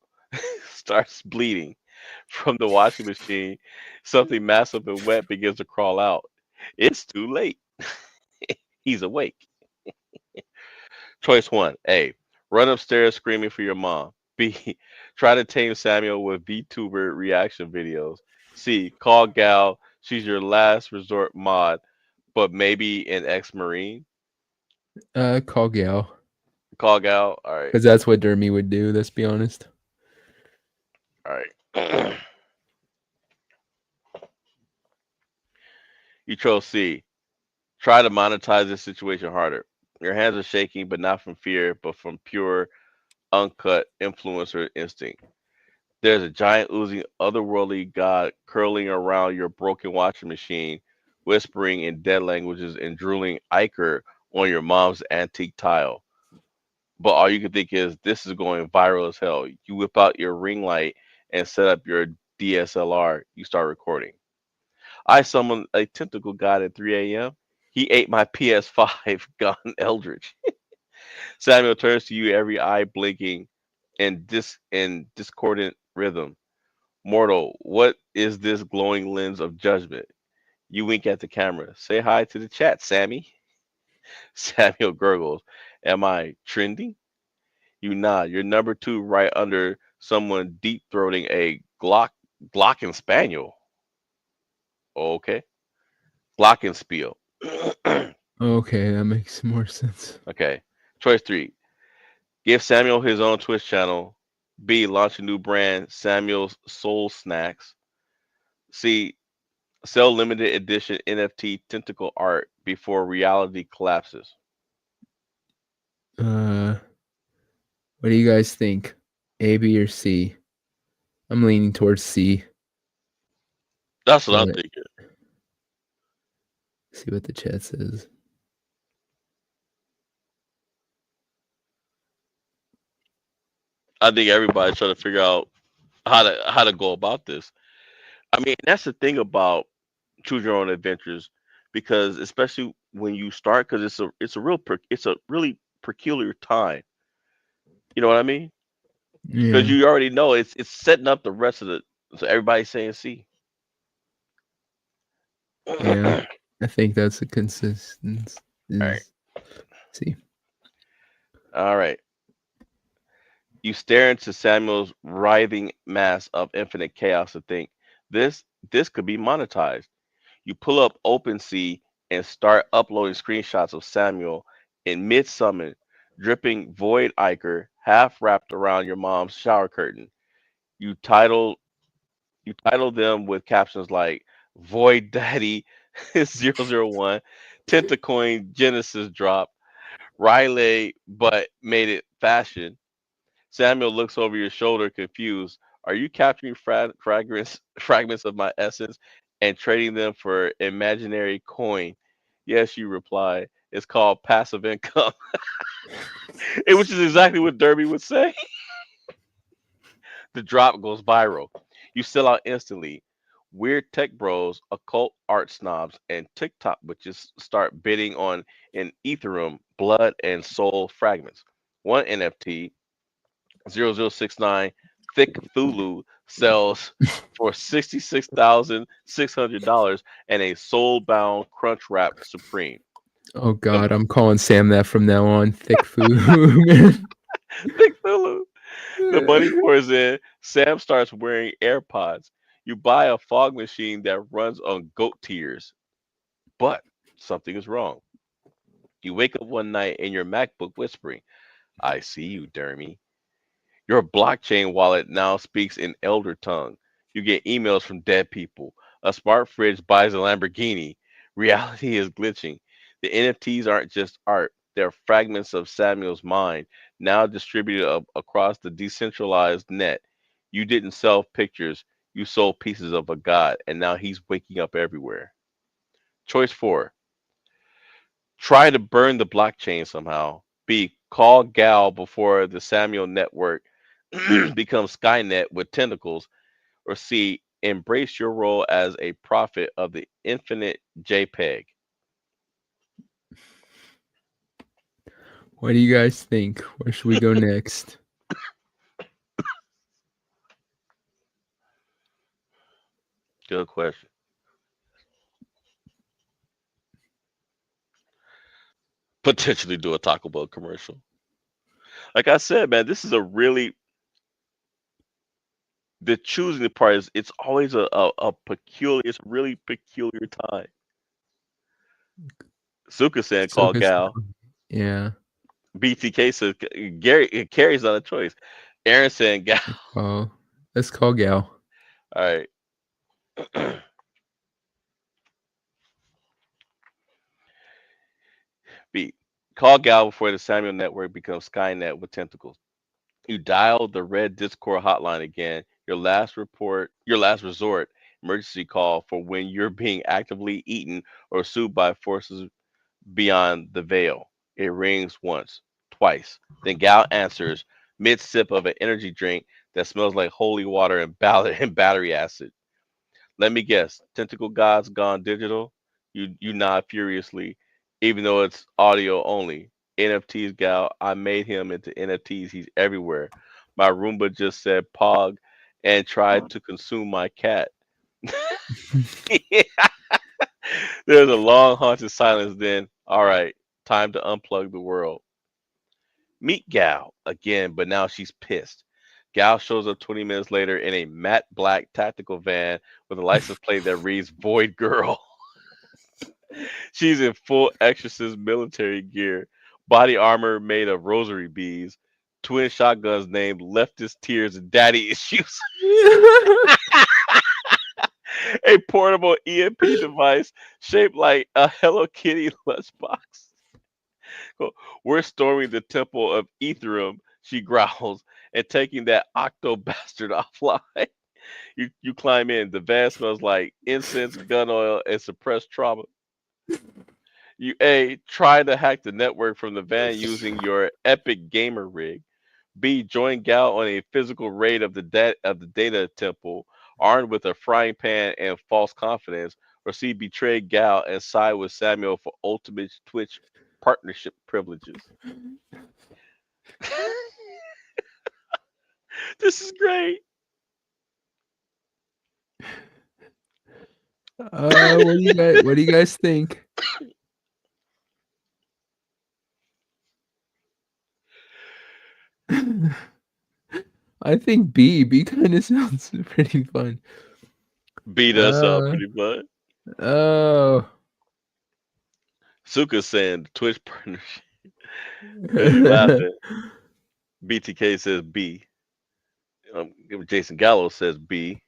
starts bleeding. From the washing machine, something massive and wet begins to crawl out. It's too late. He's awake. Choice one: A. Run upstairs screaming for your mom. B. Try to tame Samuel with VTuber reaction videos. C. Call Gal. She's your last resort mod, but maybe an ex-marine. Call Gal, Call Gal. All right. because that's what Dermy would do. Let's be honest. All right. You chose C. Try to monetize this situation harder. Your hands are shaking, but not from fear, but from pure, uncut influencer instinct. There's a giant oozing otherworldly god curling around your broken washing machine, whispering in dead languages and drooling ichor on your mom's antique tile. But all you can think is, this is going viral as hell. You whip out your ring light and set up your DSLR. You start recording. I summoned a tentacle god at 3 a.m. He ate my PS5, gone eldritch. Samuel turns to you, every eye blinking in discordant rhythm. Mortal, what is this glowing lens of judgment? You wink at the camera. Say hi to the chat, Sammy. Samuel gurgles. Am I trending? You nod. You're number two right under someone deep throating a Glocken Spaniel. Okay. Glockenspiel. Okay, that makes more sense. Okay. Choice three. Give Samuel his own Twitch channel. B. Launch a new brand, Samuel's Soul Snacks. C. Sell limited edition NFT tentacle art before reality collapses. What do you guys think? A, B, or C? I'm leaning towards C. That's what I'm But thinking. see what the chat says. I think everybody's trying to figure out how to go about this. I mean, that's the thing about choose your own adventures, because especially when you start, because it's a really peculiar time. You know what I mean? Because Yeah, you already know it's setting up the rest of the. So everybody's saying C. yeah. All I think that's a consistent. right. Is C. All right. You stare into Samuel's writhing mass of infinite chaos and think, this this could be monetized. You pull up OpenSea and start uploading screenshots of Samuel in mid summon, dripping void ichor half wrapped around your mom's shower curtain. You title you title them with captions like Void Daddy 001, Tentacoin Genesis drop, Riley but made it fashion. Samuel looks over your shoulder, confused. Are you capturing fragments of my essence and trading them for imaginary coin? Yes, you reply. It's called passive income, which is exactly what Derby would say. The drop goes viral. You sell out instantly. Weird tech bros, occult art snobs, and TikTok witches start bidding on an Ethereum blood and soul fragments. One NFT 0069 Thick Thulu sells for $66,600 and a soul bound crunch wrap supreme. Oh The God, I'm calling Sam that from now on. Thick food. Thick Thulu. The money pours in. Sam starts wearing AirPods. You buy a fog machine that runs on goat tears, but something is wrong. You wake up one night in your MacBook whispering, I see you, Dermy. Your blockchain wallet now speaks in elder tongue. You get emails from dead people. A smart fridge buys a Lamborghini. Reality is glitching. The NFTs aren't just art, they're fragments of Samuel's mind, now distributed across the decentralized net. You didn't sell pictures, you sold pieces of a god, and now he's waking up everywhere. Choice four: try to burn the blockchain somehow. B. Call Gal before the Samuel network becomes Skynet with tentacles. Or C. Embrace your role as a prophet of the infinite JPEG. What do you guys think? Where should we go next? Good question. Potentially do a Taco Bell commercial. Like I said, man, this is a really the choosing the part is it's always a peculiar, it's a really peculiar time. Suka said So call Gal. yeah. BTK says Gary Carrie's not a choice. Aaron saying Gal. Oh, let's call Gal. All right. B. Call Gal before the Samuel network becomes Skynet with tentacles. You dial the red Discord hotline again. Your last resort, emergency call for when you're being actively eaten or sued by forces beyond the veil. It rings once, twice. Then Gal answers mid sip of an energy drink that smells like holy water and, and battery acid. Let me guess, Tentacle God's gone digital? You nod furiously, even though it's audio only. NFTs, Gal. I made him into NFTs. He's everywhere. My Roomba just said Pog and tried to consume my cat. There's a long haunted silence then. All right, time to unplug the world. Meet Gal again, but now she's pissed. Gal shows up 20 minutes later in a matte black tactical van with a license plate that reads Void Girl. She's in full exorcist military gear, body armor made of rosary beads, twin shotguns named Leftist Tears and Daddy Issues, a portable EMP device shaped like a Hello Kitty lunchbox. We're storming the temple of Ethereum, she growls, and taking that octo bastard offline. You climb in. The van smells like incense, gun oil, and suppressed trauma. You A, try to hack the network from the van using your epic gamer rig. B, join Gal on a physical raid of of the data temple, armed with a frying pan and false confidence. Or C, betray Gal and side with Samuel for ultimate Twitch partnership privileges. This is great. What do you guys think? I think B kind of sounds pretty fun. B does sound pretty fun. Oh. Suka's saying Twitch partnership. He's laughing. BTK says B. Jason Gallo says B.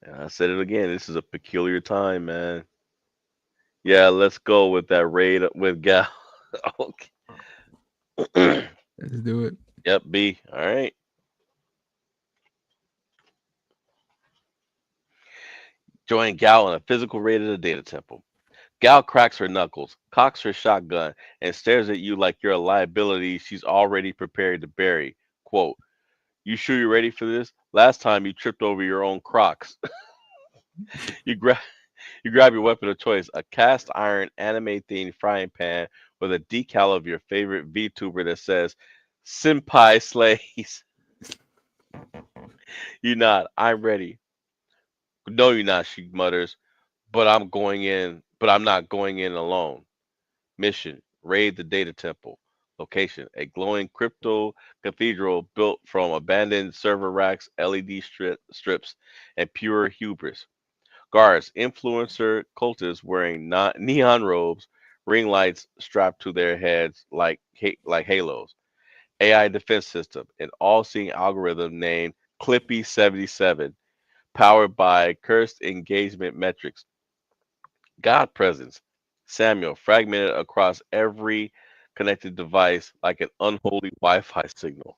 And I said it again. This is a peculiar time, man. Yeah, let's go with that raid with Gal. Okay. Let's do it. Yep, B. All right. Join Gal in a physical raid at the data temple. Gal cracks her knuckles, cocks her shotgun, and stares at you like you're a liability she's already prepared to bury. Quote, you sure you're ready for this? Last time you tripped over your own Crocs. you grab you grab your weapon of choice, a cast iron anime themed frying pan with a decal of your favorite VTuber that says Senpai Slays. You nod, I'm ready. No, you're not, she mutters, but I'm not going in alone. Mission, raid the data temple. Location, a glowing crypto cathedral built from abandoned server racks, LED strips, and pure hubris. Guards, influencer cultists wearing neon robes, ring lights strapped to their heads like halos. AI defense system, an all-seeing algorithm named Clippy77, powered by cursed engagement metrics. God presence, Samuel, fragmented across every connected device like an unholy Wi-Fi signal.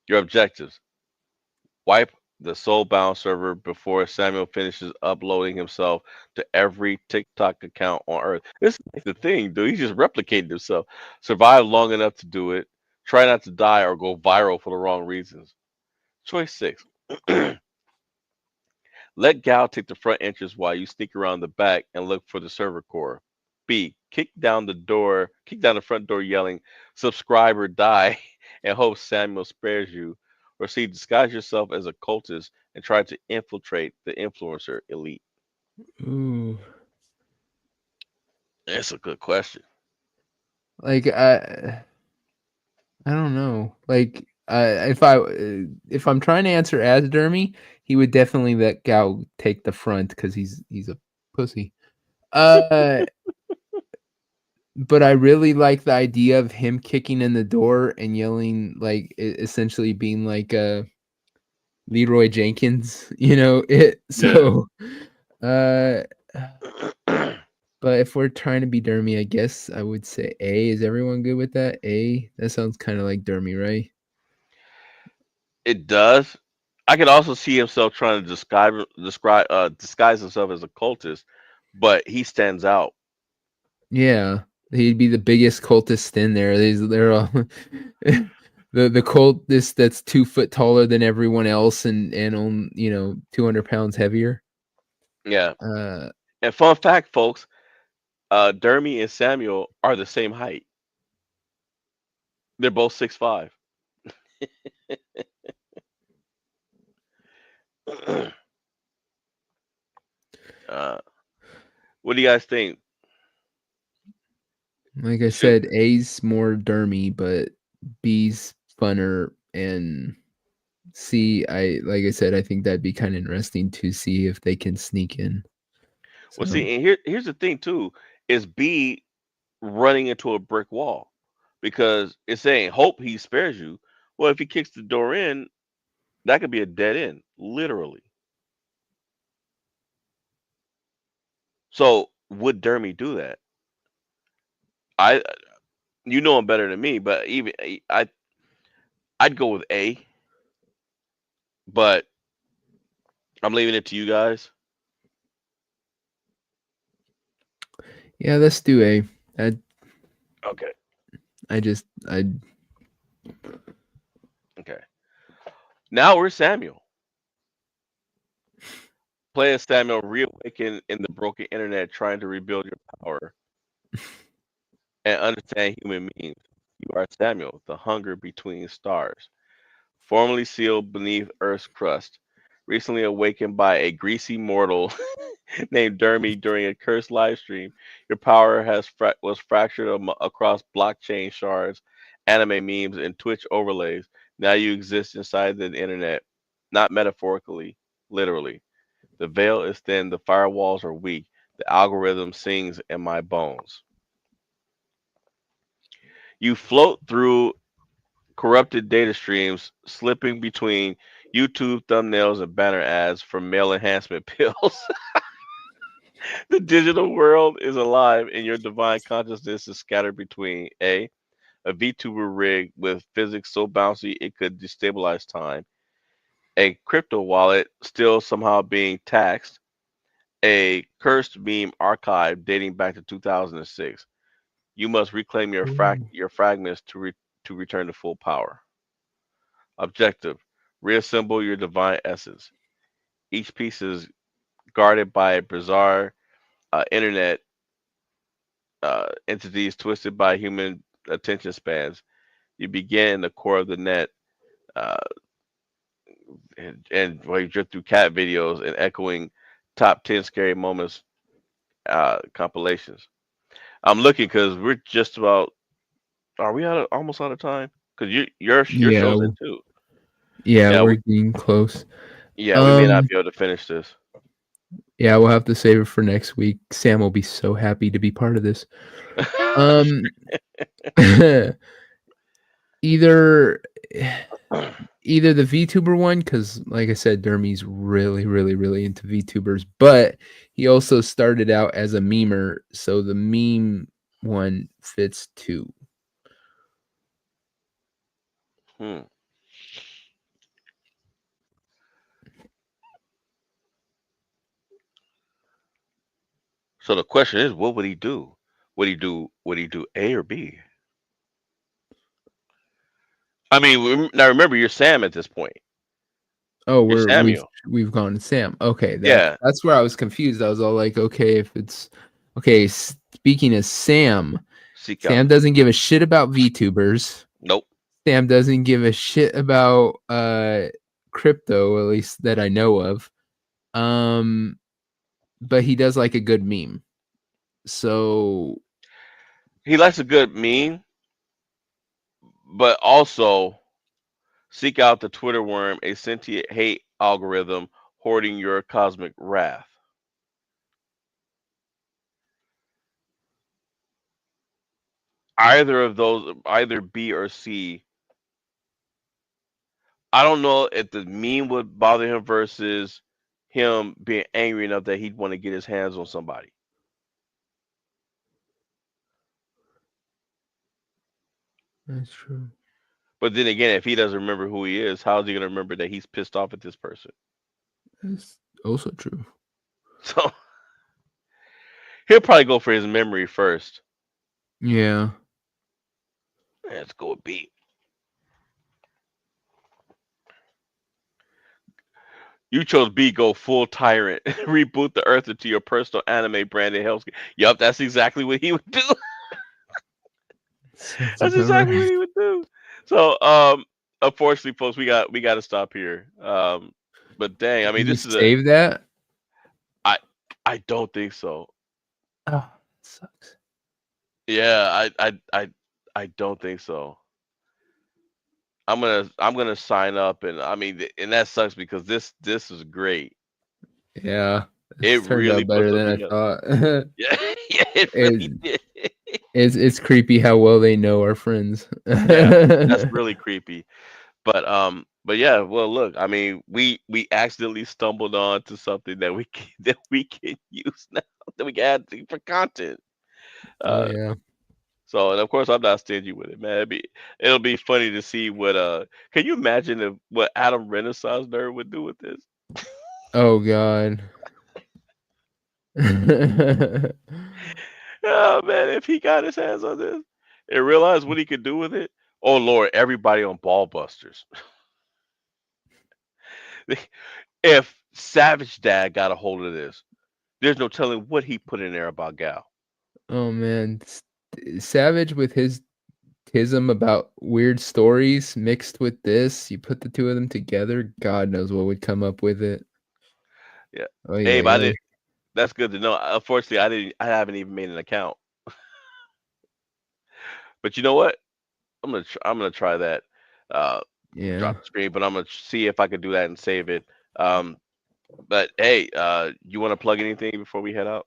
Your objectives: wipe the soulbound server before Samuel finishes uploading himself to every TikTok account on Earth. This is like the thing, dude. He's just replicating himself. Survive long enough to do it. Try not to die or go viral for the wrong reasons. Choice 6. Let Gal take the front entrance while you sneak around the back and look for the server core. B. Kick down the front door yelling, subscribe or die, and hope Samuel spares you. Or C. Disguise yourself as a cultist and try to infiltrate the influencer elite. Ooh. That's a good question. Like I don't know. Like if I'm trying to answer as Dermy, he would definitely let Gao take the front because he's a pussy. Uh, but I really like the idea of him kicking in the door and yelling, like essentially being like Leroy Jenkins, you know. It Yeah. so. Uh, but if we're trying to be Dermy, I guess I would say A. Is everyone good with that? A. That sounds kind of like Dermy, right? It does. I could also see himself trying to disguise himself as a cultist, but he stands out. Yeah, he'd be the biggest cultist in there. They're all the cultist that's 2 foot taller than everyone else and on 200 pounds heavier. Yeah. Uh, And fun fact, folks, Dermy and Samuel are the same height. They're both 6'5". uh, what do you guys think? like I Should said, A's more dermy, but B's funner, and C, like I said, I think that'd be kind of interesting to see if they can sneak in. well So see, and here's the thing too, is B running into a brick wall because it's saying hope he spares you. Well, if he kicks the door in, that could be a dead end, literally. So would Dermy do that? I You know him better than me, but even I'd go with A, but I'm leaving it to you guys. yeah, let's do A. I Okay. I just I Okay. Now we're Samuel. Play as Samuel reawaken in the broken internet trying to rebuild your power and understand human means. You are Samuel, the hunger between stars, formerly sealed beneath Earth's crust, recently awakened by a greasy mortal named Dermy during a cursed live stream. Your power was fractured across blockchain shards, anime memes, and Twitch overlays. Now you exist inside the internet, not metaphorically, literally. The veil is thin, the firewalls are weak, the algorithm sings in my bones. You float through corrupted data streams, slipping between YouTube thumbnails and banner ads for male enhancement pills. The digital world is alive, and your divine consciousness is scattered between a VTuber rig with physics so bouncy it could destabilize time, a crypto wallet still somehow being taxed, a cursed meme archive dating back to 2006. You must reclaim Ooh. your fragments to return to full power. Objective: reassemble your divine essence. Each piece is guarded by bizarre internet entities twisted by human attention spans. You begin in the core of the net uh, and where you drift through cat videos and echoing top 10 scary moments compilations. I'm looking because we're just about. Are we almost out of time? Because your Yeah, show's in too. yeah, Yeah, we're getting close. we may not Um, be able to finish this. yeah, we'll have to save it for next week. Sam will be so happy to be part of this. Um, either either the VTuber one, because like I said, Dermy's really, really, really into VTubers, but he also started out as a memer, so the meme one fits too. Hmm. So the question is, what would he do? Would he do A or B? I mean, now remember, you're Sam at this point. Oh, It's Samuel. we've gone to Sam. Okay, Yeah, that's where I was confused. I was all like, okay, if it's okay. Speaking of Sam, seek out Sam the. doesn't give a shit about VTubers. Nope. Sam doesn't give a shit about crypto, at least that I know of. Um, but he does like a good meme. So He likes a good meme, but also seek out the Twitter worm, a sentient hate algorithm hoarding your cosmic wrath. Either of those, either B or C. I don't know if the meme would bother him versus him being angry enough that he'd want to get his hands on somebody. that's true. But then again, if he doesn't remember who he is, how is he going to remember that he's pissed off at this person? That's also true. So he'll probably go for his memory first. Yeah. Let's go with B. You chose B, go full tyrant. Reboot the Earth into your personal anime branded health. Yup, that's exactly what he would do. Sounds That's about exactly what right. he would do. So, unfortunately, folks, we got to stop here. But dang, I mean, Did you this is a. save that? I I don't think so. Oh, sucks. Yeah, I don't think so. I'm gonna sign up, and I mean, and that sucks because this is great. Yeah, It this turned really out puts better than I something up. thought. Yeah, yeah, it it, really did. it's creepy how well they know our friends. Yeah, that's really creepy. But yeah, well, look, I mean, we accidentally stumbled on to something that we can, that we can use now, that we can add for content. Oh Uh, yeah. so and of course I'm not stingy with it, man. It'll be funny to see what can you imagine if what Adam Renaissance Nerd would do with this? Oh god. Oh man, if he got his hands on this and realized what he could do with it. Oh Lord, everybody on Ballbusters. If Savage Dad got a hold of this, there's no telling what he put in there about Gal. Oh man, Savage with his tism about weird stories mixed with this, you put the two of them together, God knows what would come up with it. Yeah. Oh yeah, Abe, I yeah. didn't. That's good to know. Unfortunately, I didn't. I haven't even made an account. But you know what? I'm gonna try that. Uh, Yeah. drop the screen, but I'm gonna see if I can do that and save it. Um, but hey, you want to plug anything before we head out?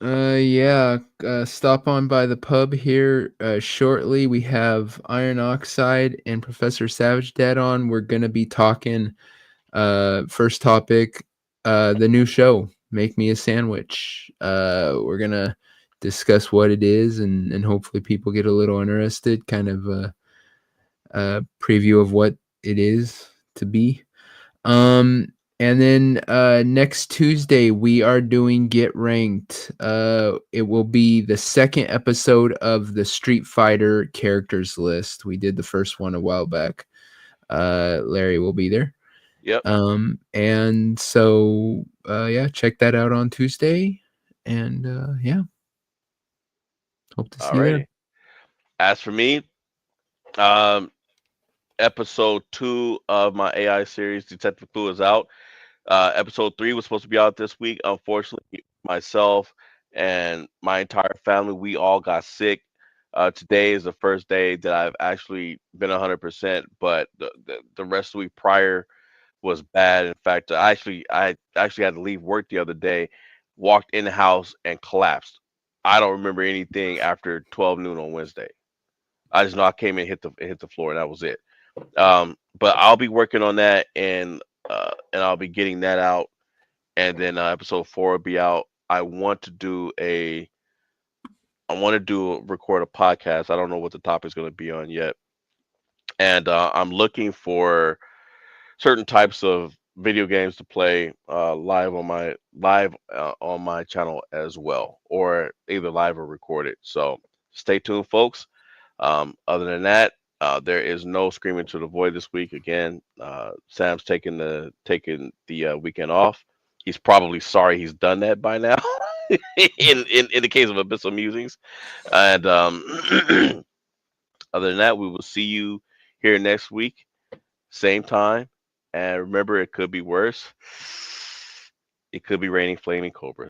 Yeah, stop on by the pub here shortly. We have Iron Oxide and Professor Savage Dad on. We're gonna be talking first topic, the new show, Make Me a Sandwich. We're gonna discuss what it is and hopefully people get a little interested, kind of a preview of what it is to be. Um, and then next Tuesday we are doing Get Ranked. It will be the second episode of the Street Fighter characters list. We did the first one a while back. Larry will be there. Yep. And so yeah, check that out on Tuesday. And yeah, hope to see you there. Alrighty. As for me, um, episode 2 of my AI series, Detective Clue, is out. Episode 3 was supposed to be out this week. Unfortunately, myself and my entire family, we all got sick. Today is the first day that I've actually been 100%, but the rest of the week prior was bad. In fact, I actually had to leave work the other day, walked in the house and collapsed. I don't remember anything after 12 noon on Wednesday. I just know I came in, hit the floor, and that was it. But I'll be working on that, and I'll be getting that out, and then episode 4 will be out. I want to record a podcast. I don't know what the topic's going to be on yet, and I'm looking for certain types of video games to play live on my channel as well, or either live or recorded. So stay tuned, folks. Other than that, There is no Screaming to the Void this week. Again, Sam's taking the weekend off. He's probably sorry he's done that by now. In the case of Abyssal Musings, and other than that, we will see you here next week, same time. And remember, it could be worse. It could be raining flaming cobras.